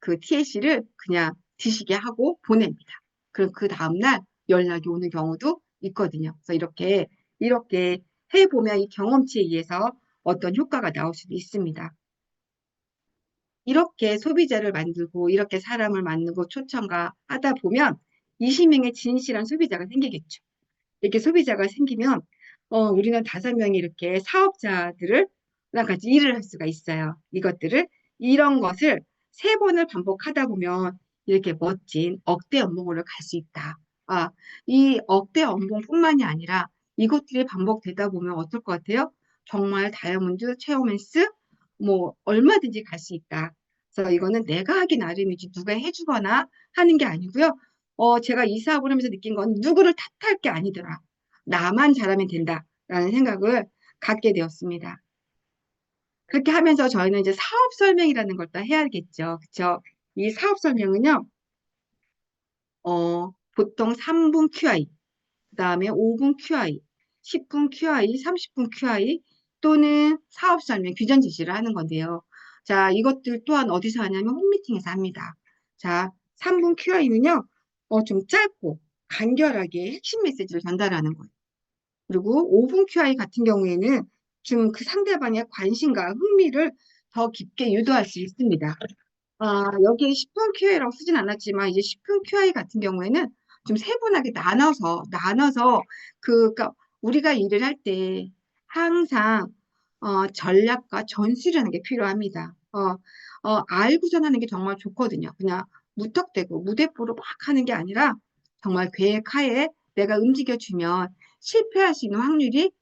그 TLC를 그냥 드시게 하고 보냅니다. 그럼 그 다음날 연락이 오는 경우도 있거든요. 그래서 이렇게 해보면 이 경험치에 의해서 어떤 효과가 나올 수도 있습니다. 이렇게 소비자를 만들고 이렇게 사람을 만들고 초청가 하다 보면 20명의 진실한 소비자가 생기겠죠. 이렇게 소비자가 생기면 우리는 5명이 이렇게 사업자들을 같이 일을 할 수가 있어요. 이런 것을 3번을 반복하다 보면 이렇게 멋진 억대 연봉으로 갈 수 있다. 이 억대 연봉뿐만이 아니라 이것들이 반복되다 보면 어떨 것 같아요? 정말 다이아몬드, 체험앤스 뭐 얼마든지 갈 수 있다. 그래서 이거는 내가 하기 나름이지 누가 해주거나 하는 게 아니고요. 제가 이 사업을 하면서 느낀 건 누구를 탓할 게 아니더라. 나만 잘하면 된다라는 생각을 갖게 되었습니다. 그렇게 하면서 저희는 이제 사업 설명이라는 걸 또 해야겠죠. 그렇죠? 이 사업 설명은요. 보통 3분 QI, 그다음에 5분 QI, 10분 QI, 30분 QI 또는 사업 설명, 규정 제시를 하는 건데요. 자, 이것들 또한 어디서 하냐면 홈미팅에서 합니다. 자, 3분 QI는요. 좀 짧고 간결하게 핵심 메시지를 전달하는 거예요. 그리고 5분 QI 같은 경우에는 좀 그 상대방의 관심과 흥미를 더 깊게 유도할 수 있습니다. 여기에 10분 QI라고 쓰진 않았지만 이제 10분 QI 같은 경우에는 좀 세분하게 나눠서 그러니까 우리가 일을 할 때 항상 전략과 전술이라는 게 필요합니다. 알고선 하는 게 정말 좋거든요. 그냥 무턱대고 무대뽀로 막 하는 게 아니라 정말 계획하에 내가 움직여주면 실패할 수 있는 확률이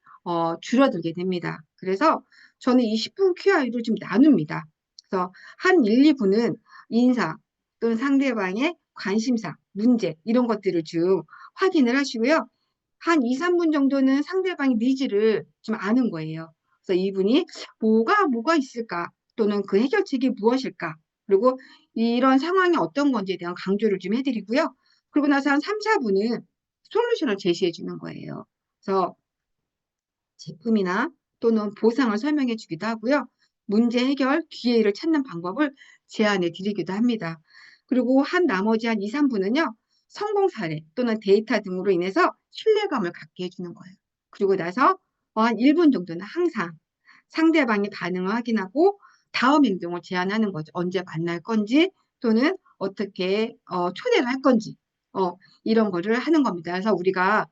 줄어들게 됩니다. 그래서 저는 20분 QI를 좀 나눕니다. 그래서 한 1, 2분은 인사 또는 상대방의 관심사, 문제 이런 것들을 좀 확인을 하시고요. 한 2, 3분 정도는 상대방의 니즈를 좀 아는 거예요. 그래서 이분이 뭐가 있을까? 또는 그 해결책이 무엇일까? 그리고 이런 상황이 어떤 건지에 대한 강조를 좀 해드리고요. 그리고 나서 한 3, 4분은 솔루션을 제시해 주는 거예요. 그래서 제품이나 또는 보상을 설명해 주기도 하고요. 문제 해결 기회를 찾는 방법을 제안해 드리기도 합니다. 그리고 나머지 한 2, 3분은요. 성공 사례 또는 데이터 등으로 인해서 신뢰감을 갖게 해주는 거예요. 그리고 나서 한 1분 정도는 항상 상대방의 반응을 확인하고 다음 행동을 제안하는 거죠. 언제 만날 건지 또는 어떻게 초대를 할 건지 이런 거를 하는 겁니다. 그래서 우리가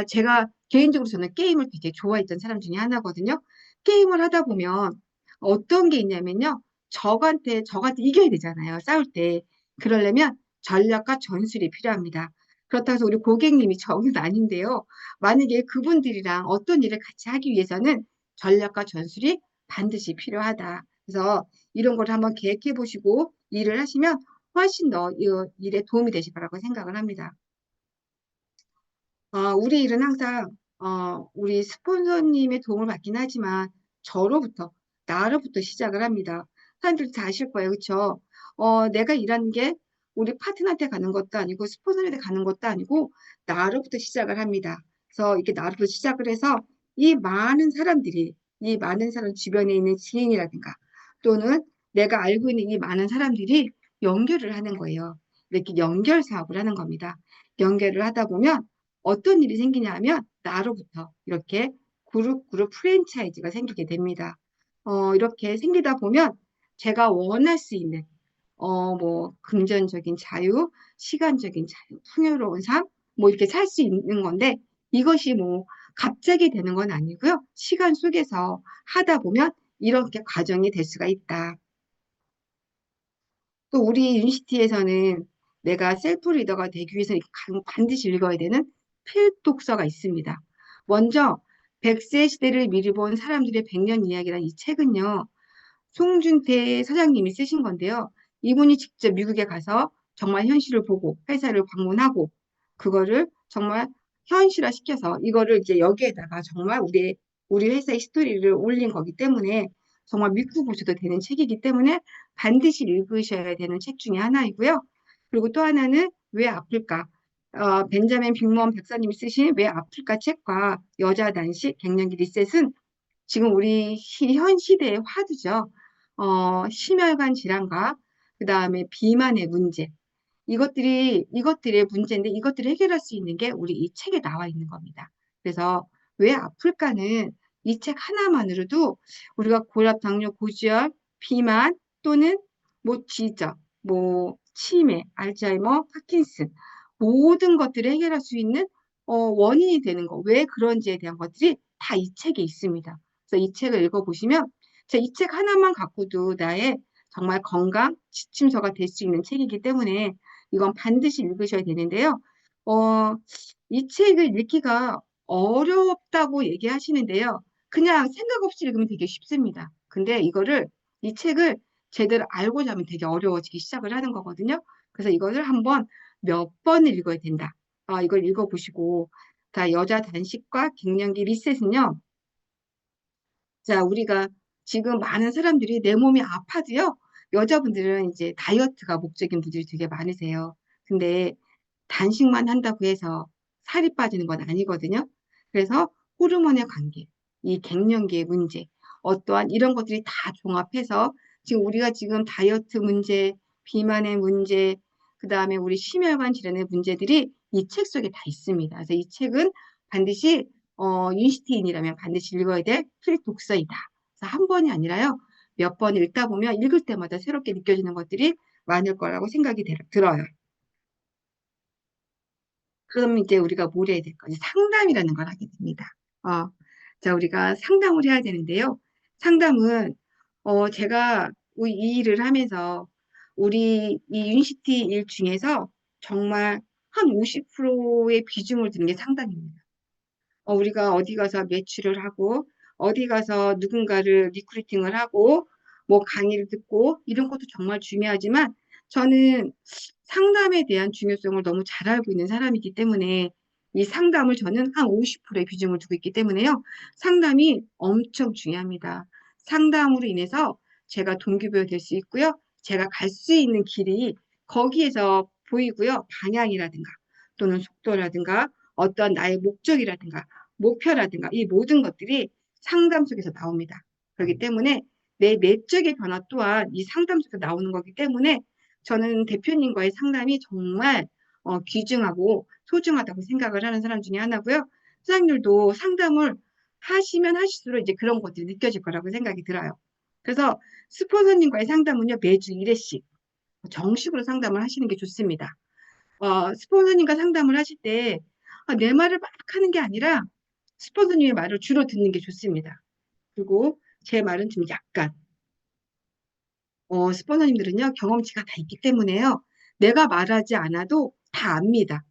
제가 개인적으로 저는 게임을 되게 좋아했던 사람 중에 하나거든요. 게임을 하다 보면 어떤 게 있냐면요. 적한테 이겨야 되잖아요. 싸울 때. 그러려면 전략과 전술이 필요합니다. 그렇다고 해서 우리 고객님이 적은 아닌데요. 만약에 그분들이랑 어떤 일을 같이 하기 위해서는 전략과 전술이 반드시 필요하다. 그래서 이런 걸 한번 계획해 보시고 일을 하시면 훨씬 더 이 일에 도움이 되실 거라고 생각을 합니다. 우리 일은 항상 우리 스폰서님의 도움을 받긴 하지만 나로부터 시작을 합니다. 사람들 다 아실 거예요. 그렇죠? 내가 일하는 게 우리 파트너한테 가는 것도 아니고 스폰서한테 가는 것도 아니고 나로부터 시작을 합니다. 그래서 이렇게 나로부터 시작을 해서 이 많은 사람 주변에 있는 지인이라든가 또는 내가 알고 있는 이 많은 사람들이 연결을 하는 거예요. 이렇게 연결 사업을 하는 겁니다. 연결을 하다 보면 어떤 일이 생기냐 하면 나로부터 이렇게 그룹 프랜차이즈가 생기게 됩니다. 이렇게 생기다 보면 제가 원할 수 있는 뭐 금전적인 자유, 시간적인 자유, 풍요로운 삶, 뭐 이렇게 살 수 있는 건데 이것이 뭐 갑자기 되는 건 아니고요. 시간 속에서 하다 보면 이렇게 과정이 될 수가 있다. 또 우리 유니시티에서는 내가 셀프 리더가 되기 위해서 반드시 읽어야 되는 필독서가 있습니다. 먼저 100세 시대를 미리 본 사람들의 100년 이야기라는 이 책은요. 송준태 사장님이 쓰신 건데요. 이분이 직접 미국에 가서 정말 현실을 보고 회사를 방문하고 그거를 정말 현실화 시켜서 이거를 이제 여기에다가 정말 우리 회사의 스토리를 올린 거기 때문에 정말 믿고 보셔도 되는 책이기 때문에 반드시 읽으셔야 되는 책 중에 하나이고요. 그리고 또 하나는 왜 아플까? 벤자민 빅먼 박사님이 쓰신 왜 아플까 책과 여자 단식 갱년기 리셋은 지금 우리 현 시대의 화두죠. 심혈관 질환과 그 다음에 비만의 문제. 이것들의 문제인데 이것들을 해결할 수 있는 게 우리 이 책에 나와 있는 겁니다. 그래서 왜 아플까는 이 책 하나만으로도 우리가 고혈압, 당뇨, 고지혈, 비만 또는 뭐 지적, 뭐 치매, 알츠하이머, 파킨슨 모든 것들을 해결할 수 있는 원인이 되는 거, 왜 그런지에 대한 것들이 다 이 책에 있습니다. 그래서 이 책을 읽어보시면 이 책 하나만 갖고도 나의 정말 건강 지침서가 될 수 있는 책이기 때문에 이건 반드시 읽으셔야 되는데요. 이 책을 읽기가 어렵다고 얘기하시는데요. 그냥 생각 없이 읽으면 되게 쉽습니다. 근데 이 책을 제대로 알고자 하면 되게 어려워지기 시작을 하는 거거든요. 그래서 이거를 한번 몇 번을 읽어야 된다. 이걸 읽어보시고, 자, 여자 단식과 갱년기 리셋은요. 자, 우리가 지금 많은 사람들이 내 몸이 아파도요. 여자분들은 이제 다이어트가 목적인 분들이 되게 많으세요. 근데 단식만 한다고 해서 살이 빠지는 건 아니거든요. 그래서 호르몬의 관계, 이 갱년기의 문제, 어떠한 이런 것들이 다 종합해서 우리가 지금 다이어트 문제, 비만의 문제, 그 다음에 우리 심혈관 질환의 문제들이 이 책 속에 다 있습니다. 그래서 이 책은 반드시 유니시티인이라면 반드시 읽어야 될 필독서이다. 그래서 한 번이 아니라요. 몇 번 읽다 보면 읽을 때마다 새롭게 느껴지는 것들이 많을 거라고 생각이 들어요. 그럼 이제 우리가 뭘 해야 될까? 상담이라는 걸 하게 됩니다. 자, 우리가 상담을 해야 되는데요. 상담은 제가 이 일을 하면서 우리 이 유니시티 일 중에서 정말 한 50%의 비중을 두는 게 상담입니다. 우리가 어디 가서 매출을 하고 어디 가서 누군가를 리크루팅을 하고 뭐 강의를 듣고 이런 것도 정말 중요하지만 저는 상담에 대한 중요성을 너무 잘 알고 있는 사람이기 때문에 이 상담을 저는 한 50%의 비중을 두고 있기 때문에요. 상담이 엄청 중요합니다. 상담으로 인해서 제가 동기부여 될 수 있고요. 제가 갈 수 있는 길이 거기에서 보이고요. 방향이라든가 또는 속도라든가 어떤 나의 목적이라든가 목표라든가 이 모든 것들이 상담 속에서 나옵니다. 그렇기 때문에 내 내적의 변화 또한 이 상담 속에서 나오는 거기 때문에 저는 대표님과의 상담이 정말 귀중하고 소중하다고 생각을 하는 사람 중에 하나고요. 사장님들도 상담을 하시면 하실수록 이제 그런 것들이 느껴질 거라고 생각이 들어요. 그래서 스폰서님과의 상담은요, 매주 1회씩 정식으로 상담을 하시는 게 좋습니다. 스폰서님과 상담을 하실 때 내 말을 막 하는 게 아니라 스폰서님의 말을 주로 듣는 게 좋습니다. 그리고 제 말은 좀 약간 스폰서님들은요, 경험치가 다 있기 때문에요. 내가 말하지 않아도 다 압니다.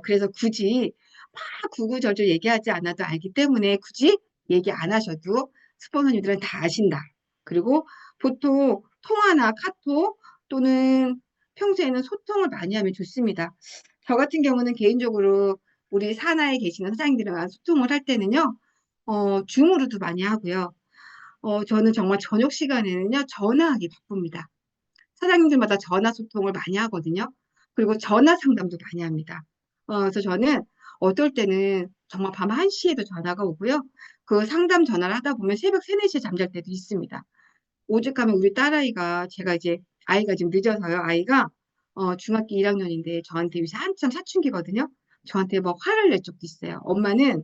그래서 굳이 막 구구절절 얘기하지 않아도 알기 때문에 굳이 얘기 안 하셔도 스폰서님들은 다 아신다. 그리고 보통 통화나 카톡 또는 평소에는 소통을 많이 하면 좋습니다. 저 같은 경우는 개인적으로 우리 산하에 계시는 사장님들과 소통을 할 때는요, 줌으로도 많이 하고요. 저는 정말 저녁 시간에는요, 전화하기 바쁩니다. 사장님들마다 전화 소통을 많이 하거든요. 그리고 전화 상담도 많이 합니다. 그래서 저는 어떨 때는 정말 밤 1시에도 전화가 오고요. 그 상담 전화를 하다 보면 새벽 3, 4시에 잠잘 때도 있습니다. 오죽하면 우리 딸아이가 제가 이제 아이가 지금 늦어서요. 아이가 중학교 1학년인데 저한테 요새 한참 사춘기거든요. 저한테 뭐 화를 낼 적도 있어요. 엄마는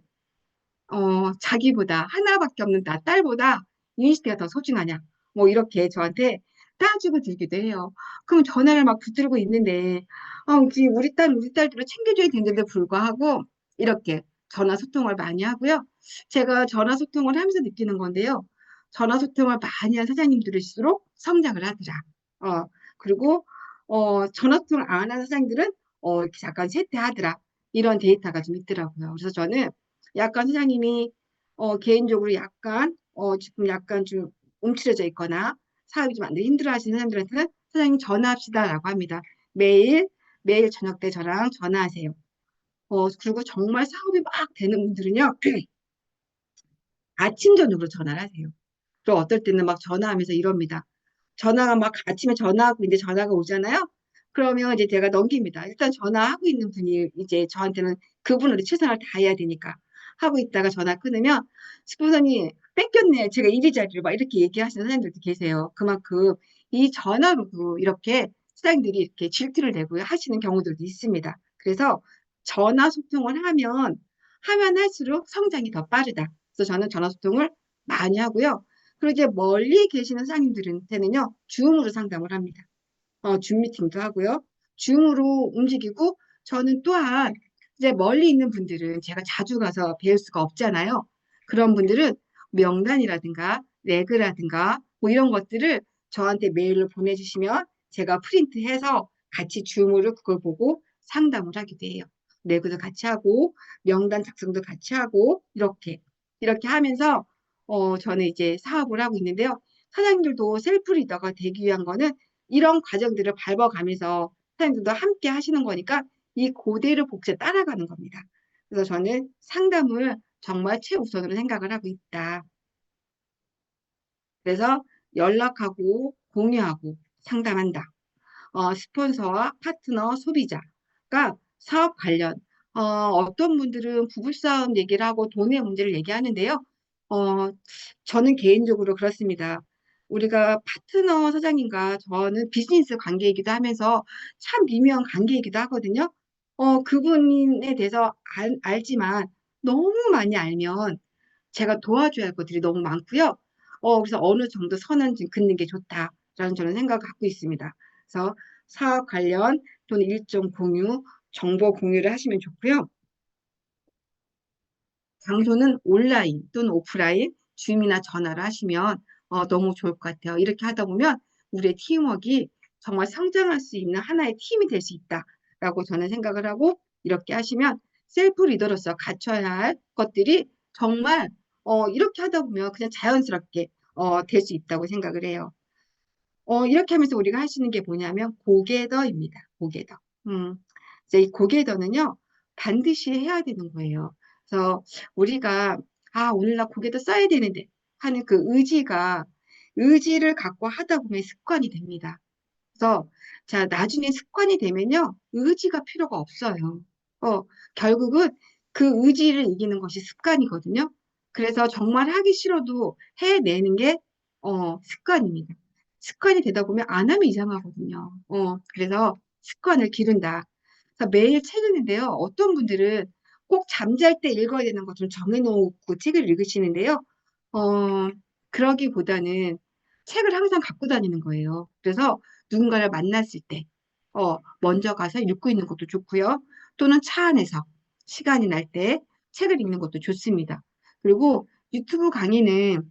자기보다 하나밖에 없는 나 딸보다 유니스티가 더 소중하냐. 뭐 이렇게 저한테 따지고 들기도 해요. 그럼 전화를 막 붙들고 있는데, 우리 딸들을 챙겨줘야 되는데도 불구하고 이렇게 전화 소통을 많이 하고요. 제가 전화 소통을 하면서 느끼는 건데요. 전화 소통을 많이 한 사장님들일수록 성장을 하더라. 그리고, 전화 소통을 안 하는 사장님들은, 이렇게 잠깐 쇠퇴하더라. 이런 데이터가 좀 있더라고요. 그래서 저는 약간 사장님이 개인적으로 약간 지금 약간 좀 움츠려져 있거나 사업이 좀 안 되게 힘들어 하시는 사람들한테는 사장님 전화합시다라고 합니다. 매일 저녁 때 저랑 전화하세요. 그리고 정말 사업이 막 되는 분들은요. 아침 저녁으로 전화를 하세요. 그리고 어떨 때는 막 전화하면서 이럽니다. 전화가 막 아침에 전화하고 이제 전화가 오잖아요. 그러면 이제 제가 넘깁니다. 일단 전화하고 있는 분이 이제 저한테는 그분한테 최선을 다해야 되니까 하고 있다가 전화 끊으면 스폰서님 뺏겼네. 제가 이리저리로 막 이렇게 얘기하시는 사람들도 계세요. 그만큼 이 전화로도 이렇게 사장님들이 이렇게 질투를 내고 하시는 경우들도 있습니다. 그래서 전화 소통을 하면 할수록 성장이 더 빠르다. 그래서 저는 전화 소통을 많이 하고요. 그리고 이제 멀리 계시는 사장님들한테는요, 줌으로 상담을 합니다. 줌 미팅도 하고요. 줌으로 움직이고, 저는 또한 이제 멀리 있는 분들은 제가 자주 가서 배울 수가 없잖아요. 그런 분들은 명단이라든가, 레그라든가, 뭐 이런 것들을 저한테 메일로 보내주시면 제가 프린트해서 같이 줌으로 그걸 보고 상담을 하기도 해요. 레그도 같이 하고, 명단 작성도 같이 하고, 이렇게 하면서 저는 이제 사업을 하고 있는데요. 사장님들도 셀프 리더가 되기 위한 거는 이런 과정들을 밟아가면서 사장님들도 함께 하시는 거니까 이 고대로 복제 따라가는 겁니다. 그래서 저는 상담을 정말 최우선으로 생각을 하고 있다. 그래서 연락하고 공유하고 상담한다. 스폰서와 파트너, 소비자가 사업 관련, 어떤 분들은 부부싸움 얘기를 하고 돈의 문제를 얘기하는데요. 저는 개인적으로 그렇습니다. 우리가 파트너 사장님과 저는 비즈니스 관계이기도 하면서 참 미묘한 관계이기도 하거든요. 그분에 대해서 알지만 너무 많이 알면 제가 도와줘야 할 것들이 너무 많고요. 그래서 어느 정도 선은 좀 긋는 게 좋다라는 저는 생각을 갖고 있습니다. 그래서 사업 관련 또는 일정 공유, 정보 공유를 하시면 좋고요. 장소는 온라인 또는 오프라인, 줌이나 전화를 하시면 너무 좋을 것 같아요. 이렇게 하다 보면 우리의 팀워크가 정말 성장할 수 있는 하나의 팀이 될 수 있다라고 저는 생각을 하고 이렇게 하시면 셀프 리더로서 갖춰야 할 것들이 정말 이렇게 하다 보면 그냥 자연스럽게 될 수 있다고 생각을 해요. 이렇게 하면서 우리가 할 수 있는 게 뭐냐면 고개더입니다. 고개더. 이제 이 고개더는요, 반드시 해야 되는 거예요. 그래서 우리가, 오늘 나 고개더 써야 되는데 하는 그 의지를 갖고 하다 보면 습관이 됩니다. 그래서, 자, 나중에 습관이 되면요, 의지가 필요가 없어요. 어, 결국은 그 의지를 이기는 것이 습관이거든요. 그래서 정말 하기 싫어도 해내는 게, 습관입니다. 습관이 되다 보면 안 하면 이상하거든요. 그래서 습관을 기른다. 그래서 매일 책 읽는데요. 어떤 분들은 꼭 잠잘 때 읽어야 되는 것 좀 정해놓고 책을 읽으시는데요. 어, 그러기보다는 책을 항상 갖고 다니는 거예요. 그래서 누군가를 만났을 때, 먼저 가서 읽고 있는 것도 좋고요. 또는 차 안에서 시간이 날 때 책을 읽는 것도 좋습니다. 그리고 유튜브 강의는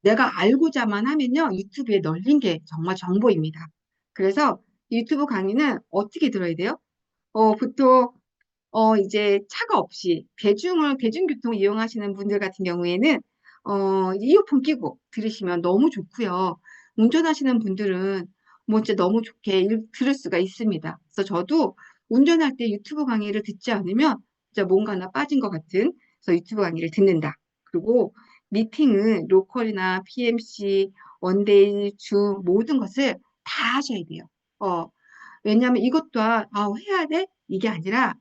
내가 알고자만 하면요, 유튜브에 널린 게 정말 정보입니다. 그래서 유튜브 강의는 어떻게 들어야 돼요? 보통, 이제 차가 없이 대중교통 이용하시는 분들 같은 경우에는, 이어폰 끼고 들으시면 너무 좋고요. 운전하시는 분들은 뭐 진짜 너무 좋게 들을 수가 있습니다. 그래서 저도 운전할 때 유튜브 강의를 듣지 않으면 진짜 뭔가 하나 빠진 것 같은, 그래서 유튜브 강의를 듣는다. 그리고 미팅은 로컬이나 PMC, 원데이, 줌 모든 것을 다 하셔야 돼요. 왜냐하면 이것 또한 해야 돼? 이게 아니라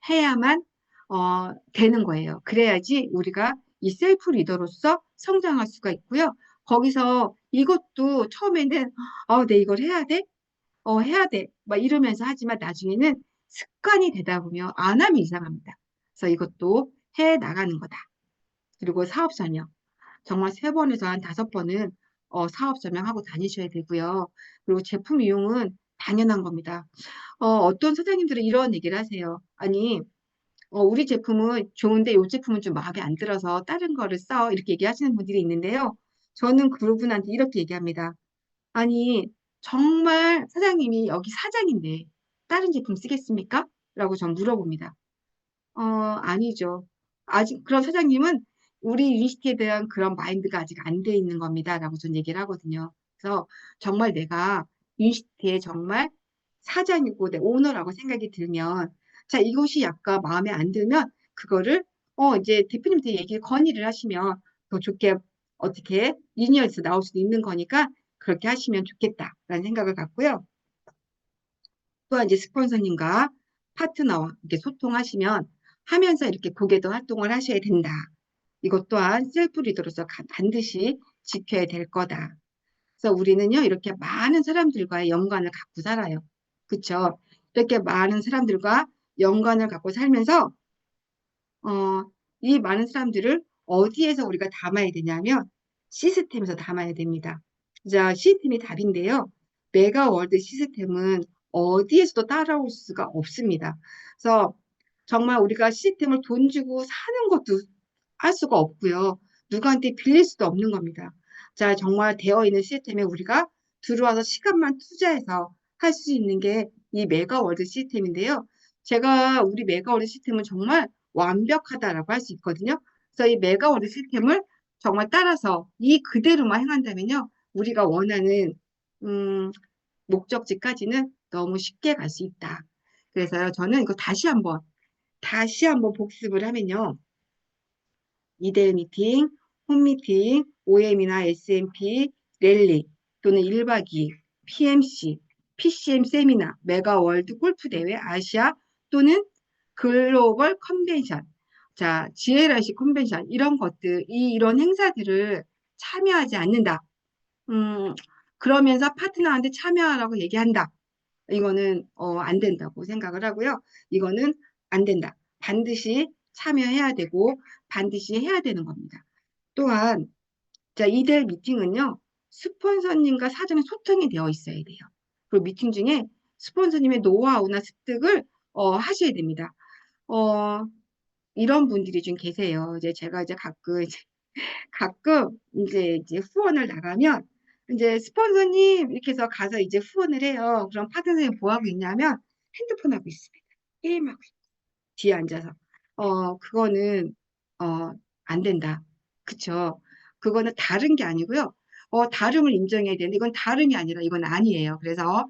해야만 되는 거예요. 그래야지 우리가 이 셀프 리더로서 성장할 수가 있고요. 거기서 이것도 처음에는 내 이걸 해야 돼? 해야 돼. 막 이러면서 하지만 나중에는 습관이 되다 보면 안 하면 이상합니다. 그래서 이것도 해 나가는 거다. 그리고 사업 설명. 정말 3번에서 한 5번은 사업 설명하고 다니셔야 되고요. 그리고 제품 이용은 당연한 겁니다. 어떤 사장님들은 이런 얘기를 하세요. 아니, 우리 제품은 좋은데 이 제품은 좀 마음에 안 들어서 다른 거를 써. 이렇게 얘기하시는 분들이 있는데요. 저는 그분한테 이렇게 얘기합니다. 아니, 정말 사장님이 여기 사장인데 다른 제품 쓰겠습니까? 라고 전 물어봅니다. 아니죠. 아직 그런 사장님은 우리 유니시티에 대한 그런 마인드가 아직 안 돼 있는 겁니다. 라고 전 얘기를 하거든요. 그래서 정말 내가 유니시티에 정말 사장이고 내 오너라고 생각이 들면, 자, 이것이 약간 마음에 안 들면, 그거를, 이제 대표님한테 건의를 하시면 더 좋게 어떻게 유니언에서 나올 수도 있는 거니까 그렇게 하시면 좋겠다라는 생각을 갖고요. 또한 이제 스폰서님과 파트너와 이렇게 소통하시면 하면서 이렇게 고객도 활동을 하셔야 된다. 이것 또한 셀프 리더로서 반드시 지켜야 될 거다. 그래서 우리는요, 이렇게 많은 사람들과의 연관을 갖고 살아요. 그쵸? 이렇게 많은 사람들과 연관을 갖고 살면서, 이 많은 사람들을 어디에서 우리가 담아야 되냐면, 시스템에서 담아야 됩니다. 자, 시스템이 답인데요. 메가월드 시스템은 어디에서도 따라올 수가 없습니다. 그래서 정말 우리가 시스템을 돈 주고 사는 것도 할 수가 없고요. 누구한테 빌릴 수도 없는 겁니다. 자, 정말 되어 있는 시스템에 우리가 들어와서 시간만 투자해서 할 수 있는 게 이 메가월드 시스템인데요. 제가 우리 메가월드 시스템은 정말 완벽하다라고 할 수 있거든요. 그래서 이 메가월드 시스템을 정말 따라서 이 그대로만 행한다면요. 우리가 원하는 목적지까지는 너무 쉽게 갈 수 있다. 그래서 저는 이거 다시 한번 복습을 하면요. 2대1 미팅, 홈미팅, OM이나 SMP, 랠리 또는 1박 2일, PMC, PCM 세미나, 메가월드 골프대회, 아시아 또는 글로벌 컨벤션, 자, GLRC 컨벤션 이런 것들, 이런 행사들을 참여하지 않는다. 음, 그러면서 파트너한테 참여하라고 얘기한다. 이거는 안 된다고 생각을 하고요. 이거는 안 된다. 반드시 참여해야 되고 반드시 해야 되는 겁니다. 또한 자, 이대 미팅은요. 스폰서님과 사전에 소통이 되어 있어야 돼요. 그리고 미팅 중에 스폰서님의 노하우나 습득을 하셔야 됩니다. 어, 이런 분들이 좀 계세요. 이제 제가 이제 가끔 이제 후원을 나가면 이제 스폰서님 이렇게 해서 가서 이제 후원을 해요. 그럼 파트너님 뭐 하고 있냐면 핸드폰 하고 있습니다. 게임하고 있고 뒤에 앉아서 그거는 안 된다. 그쵸? 그거는 다른 게 아니고요. 다름을 인정해야 되는데 이건 다름이 아니라 이건 아니에요. 그래서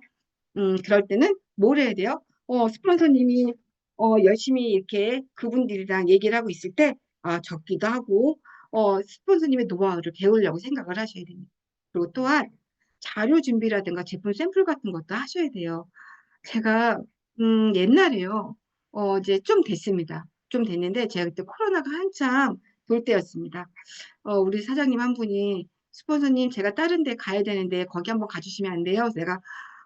그럴 때는 뭘 해야 돼요? 스폰서님이 열심히 이렇게 그분들이랑 얘기를 하고 있을 때 적기도 하고 스폰서님의 노하우를 배우려고 생각을 하셔야 됩니다. 그리고 또한 자료 준비라든가 제품 샘플 같은 것도 하셔야 돼요. 제가 옛날에요. 이제 좀 됐습니다. 좀 됐는데 제가 그때 코로나가 한참 돌 때였습니다. 우리 사장님 한 분이 스폰서님 제가 다른 데 가야 되는데 거기 한번 가주시면 안 돼요? 그래서 내가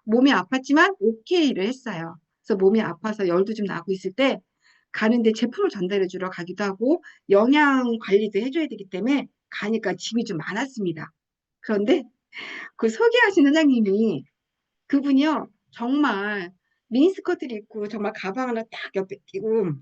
몸이 아팠지만 오케이를 했어요. 그래서 몸이 아파서 열도 좀 나고 있을 때 가는데 제품을 전달해 주러 가기도 하고 영양 관리도 해줘야 되기 때문에 가니까 짐이 좀 많았습니다. 그런데 그 소개하신 사장님이 그분이요 정말 미니스커트를 입고 정말 가방 하나 딱 옆에 끼고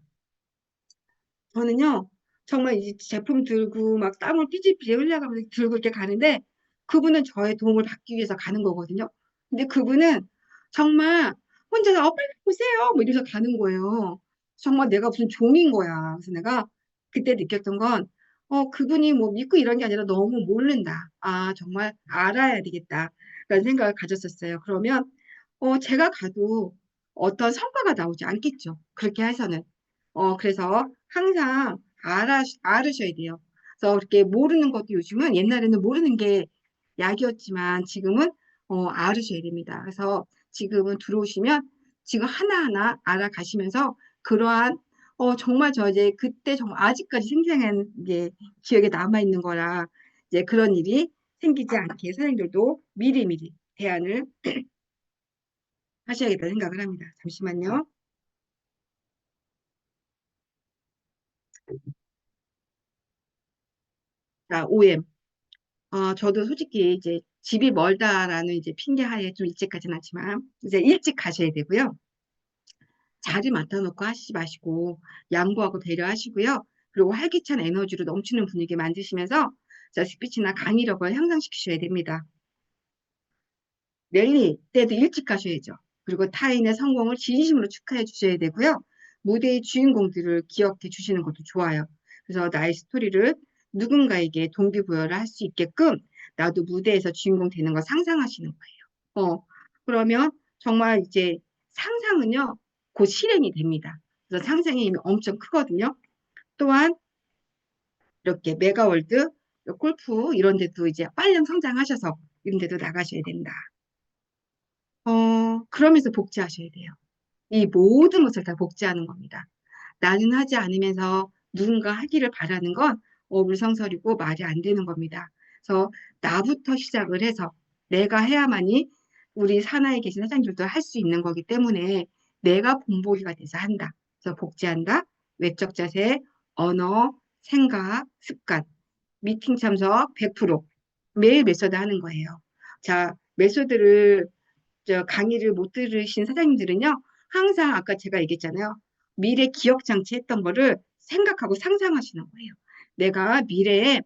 저는요, 정말 이 제품 들고 막 땀을 삐질삐질 흘려가면서 들고 이렇게 가는데 그분은 저의 도움을 받기 위해서 가는 거거든요. 근데 그분은 정말 혼자서 빨리 보세요 뭐 이러면서 가는 거예요. 정말 내가 무슨 종인 거야. 그래서 내가 그때 느꼈던 건 그분이 뭐 믿고 이런 게 아니라 너무 모른다. 아, 정말 알아야 되겠다. 라는 생각을 가졌었어요. 그러면 제가 가도 어떤 성과가 나오지 않겠죠. 그렇게 해서는. 그래서 항상 알으셔야 돼요. 그래서 이렇게 모르는 것도 요즘은 옛날에는 모르는 게 약이었지만 지금은 알으셔야 됩니다. 그래서 지금은 들어오시면 지금 하나하나 알아가시면서 그러한 정말 저 이제 그때 정말 아직까지 생생한 게 기억에 남아 있는 거라 이제 그런 일이 생기지 않게 선생님들도 미리미리 대안을 하셔야겠다 생각을 합니다. 잠시만요. 자, OM. 저도 솔직히 이제 집이 멀다라는 이제 핑계하에 좀 일찍 가진 않지만 이제 일찍 가셔야 되고요. 자리 맡아놓고 하시지 마시고 양보하고 배려하시고요. 그리고 활기찬 에너지로 넘치는 분위기 만드시면서 자, 스피치나 강의력을 향상시키셔야 됩니다. 랠리 때도 일찍 가셔야죠. 그리고 타인의 성공을 진심으로 축하해 주셔야 되고요. 무대의 주인공들을 기억해 주시는 것도 좋아요. 그래서 나의 스토리를 누군가에게 동기부여를 할 수 있게끔 나도 무대에서 주인공 되는 거 상상하시는 거예요. 그러면 정말 이제 상상은요, 곧 실행이 됩니다. 그래서 상상의 힘이 엄청 크거든요. 또한 이렇게 메가월드, 골프 이런 데도 이제 빨리 성장하셔서 이런 데도 나가셔야 된다. 그러면서 복제하셔야 돼요. 이 모든 것을 다 복제하는 겁니다. 나는 하지 않으면서 누군가 하기를 바라는 건 어불성설이고 말이 안 되는 겁니다. 그래서 나부터 시작을 해서 내가 해야만이 우리 산하에 계신 사장님들도 할 수 있는 거기 때문에 내가 본보기가 돼서 한다. 그래서 복제한다. 외적 자세, 언어, 생각, 습관, 미팅 참석 100% 매일 메소드 하는 거예요. 자, 메소드를 강의를 못 들으신 사장님들은요, 항상 아까 제가 얘기했잖아요. 미래 기억 장치 했던 거를 생각하고 상상하시는 거예요. 내가 미래에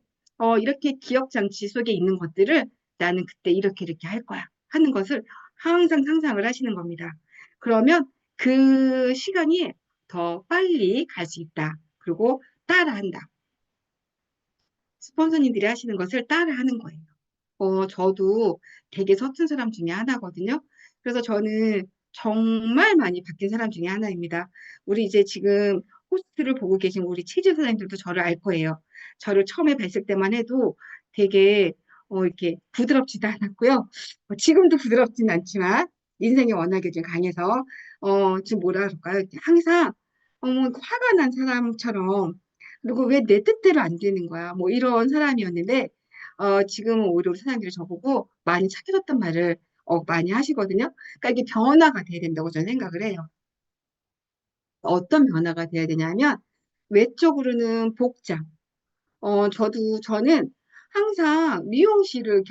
이렇게 기억 장치 속에 있는 것들을 나는 그때 이렇게 할 거야 하는 것을 항상 상상을 하시는 겁니다. 그러면 그 시간이 더 빨리 갈 수 있다. 그리고 따라한다. 스폰서님들이 하시는 것을 따라하는 거예요. 저도 되게 서툰 사람 중에 하나거든요. 그래서 저는 정말 많이 바뀐 사람 중에 하나입니다. 우리 이제 지금 호스트를 보고 계신 우리 체질 선생님들도 저를 알 거예요. 저를 처음에 뵀을 때만 해도 되게 이렇게 부드럽지도 않았고요. 지금도 부드럽진 않지만 인생이 워낙에 좀 강해서 좀 뭐라 그럴까요? 항상 화가 난 사람처럼 그리고 왜 내 뜻대로 안 되는 거야? 뭐 이런 사람이었는데 지금은 오히려 우리 사장님들이 저보고 많이 착해졌단 말을 많이 하시거든요. 그러니까 이게 변화가 돼야 된다고 저는 생각을 해요. 어떤 변화가 돼야 되냐면 외적으로는 복장. 저는 항상 미용실을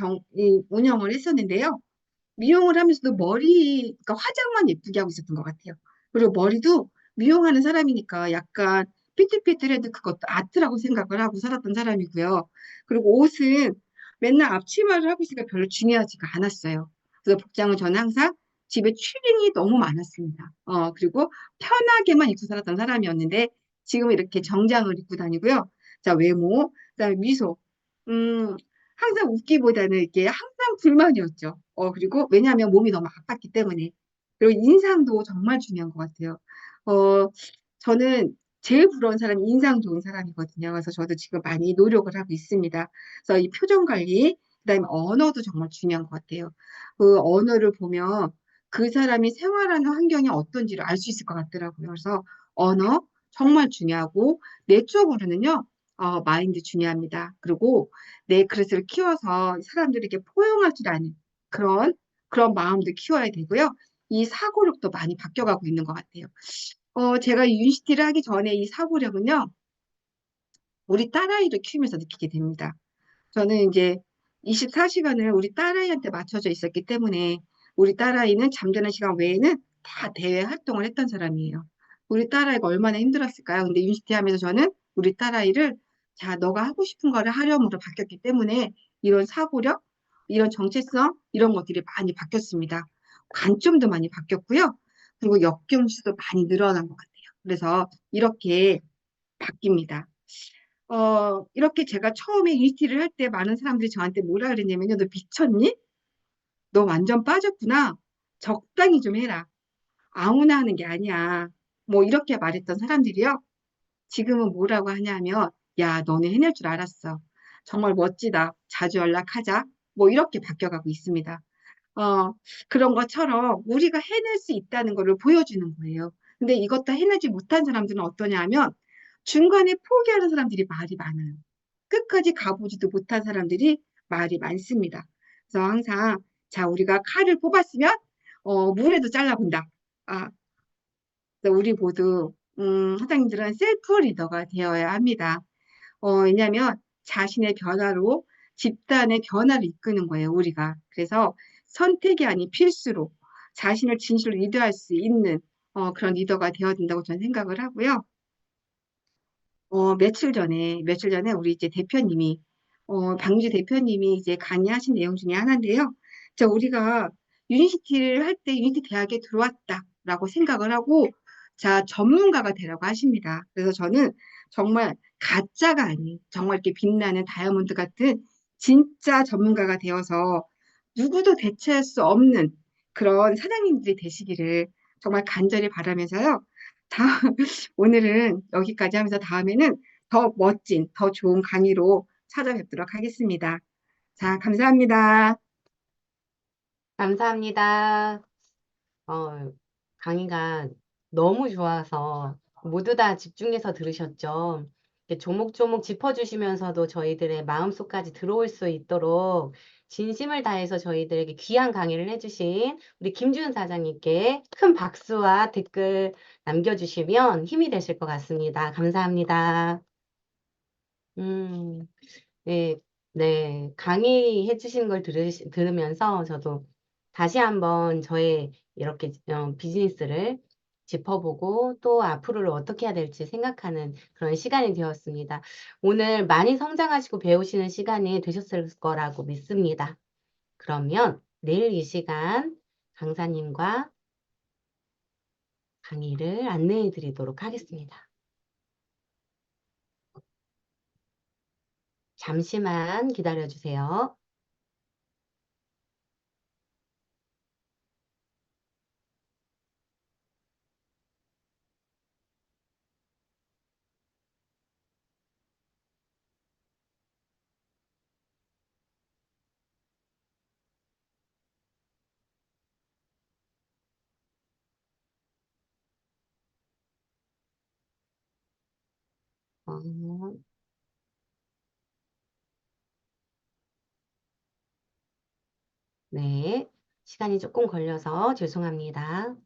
운영을 했었는데요. 미용을 하면서도 그러니까 화장만 예쁘게 하고 있었던 것 같아요. 그리고 머리도 미용하는 사람이니까 약간 삐뚤삐뚤해도 그것도 아트라고 생각을 하고 살았던 사람이고요. 그리고 옷은 맨날 앞치마를 하고 있으니까 별로 중요하지가 않았어요. 그래서 복장은 저는 항상 집에 추링이 너무 많았습니다. 그리고 편하게만 입고 살았던 사람이었는데 지금은 이렇게 정장을 입고 다니고요. 자, 외모, 그다음에 미소. 항상 웃기보다는 이게 항상 불만이었죠. 그리고 왜냐하면 몸이 너무 아팠기 때문에. 그리고 인상도 정말 중요한 것 같아요. 어, 저는 제일 부러운 사람이 인상 좋은 사람이거든요. 그래서 저도 지금 많이 노력을 하고 있습니다. 그래서 이 표정 관리, 그다음에 언어도 정말 중요한 것 같아요. 그 언어를 보면 그 사람이 생활하는 환경이 어떤지를 알 수 있을 것 같더라고요. 그래서 언어 정말 중요하고 내적으로는요, 마인드 중요합니다. 그리고 내 그릇을 키워서 사람들에게 포용할 줄 아는 그런 마음도 키워야 되고요. 이 사고력도 많이 바뀌어가고 있는 것 같아요. 제가 유니시티를 하기 전에 이 사고력은요, 우리 딸아이를 키우면서 느끼게 됩니다. 저는 이제 24시간을 우리 딸아이한테 맞춰져 있었기 때문에 우리 딸아이는 잠자는 시간 외에는 다 대외 활동을 했던 사람이에요. 우리 딸아이가 얼마나 힘들었을까요? 근데 유니시티 하면서 저는 우리 딸아이를 자, 너가 하고 싶은 거를 하렴으로 바뀌었기 때문에 이런 사고력, 이런 정체성, 이런 것들이 많이 바뀌었습니다. 관점도 많이 바뀌었고요. 그리고 역경수도 많이 늘어난 것 같아요. 그래서 이렇게 바뀝니다. 이렇게 제가 처음에 유니티를 할 때 많은 사람들이 저한테 뭐라 그랬냐면요. 너 미쳤니? 너 완전 빠졌구나. 적당히 좀 해라. 아무나 하는 게 아니야. 뭐 이렇게 말했던 사람들이요. 지금은 뭐라고 하냐면, 야, 너는 해낼 줄 알았어. 정말 멋지다. 자주 연락하자. 뭐 이렇게 바뀌어가고 있습니다. 어, 그런 것처럼 우리가 해낼 수 있다는 것을 보여주는 거예요. 근데 이것도 해내지 못한 사람들은 어떠냐 하면 중간에 포기하는 사람들이 말이 많아요. 끝까지 가보지도 못한 사람들이 말이 많습니다. 그래서 항상 자, 우리가 칼을 뽑았으면 물에도 잘라본다. 아, 그래서 우리 모두 사장님들은 셀프 리더가 되어야 합니다. 왜냐하면 자신의 변화로 집단의 변화를 이끄는 거예요, 우리가. 그래서 선택이 아닌 필수로 자신을 진실로 리드할 수 있는 그런 리더가 되어야 된다고 저는 생각을 하고요. 며칠 전에 우리 이제 대표님이, 방주 대표님이 이제 강의하신 내용 중에 하나인데요. 자, 우리가 유니시티를 할 때 유니티 대학에 들어왔다라고 생각을 하고, 자, 전문가가 되라고 하십니다. 그래서 저는 정말 가짜가 아닌, 정말 이렇게 빛나는 다이아몬드 같은 진짜 전문가가 되어서 누구도 대체할 수 없는 그런 사장님들이 되시기를 정말 간절히 바라면서요. 다, 오늘은 여기까지 하면서 다음에는 더 멋진, 더 좋은 강의로 찾아뵙도록 하겠습니다. 자, 감사합니다. 감사합니다. 어, 강의가 너무 좋아서 모두 다 집중해서 들으셨죠? 이렇게 조목조목 짚어주시면서도 저희들의 마음속까지 들어올 수 있도록 진심을 다해서 저희들에게 귀한 강의를 해주신 우리 김주은 사장님께 큰 박수와 댓글 남겨주시면 힘이 되실 것 같습니다. 감사합니다. 음, 네, 네. 강의해 주신 걸 들으면서 저도 다시 한번 저의 이렇게 비즈니스를 짚어보고 또 앞으로를 어떻게 해야 될지 생각하는 그런 시간이 되었습니다. 오늘 많이 성장하시고 배우시는 시간이 되셨을 거라고 믿습니다. 그러면 내일 이 시간 강사님과 강의를 안내해 드리도록 하겠습니다. 잠시만 기다려 주세요. 어, 네. 시간이 조금 걸려서 죄송합니다.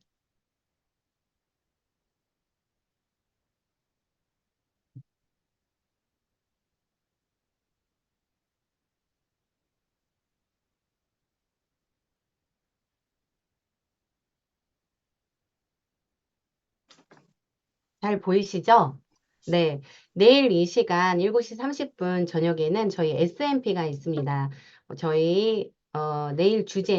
잘 보이시죠? 네. 내일 이 시간 7시 30분 저녁에는 저희 SMP가 있습니다. 저희 내일 주제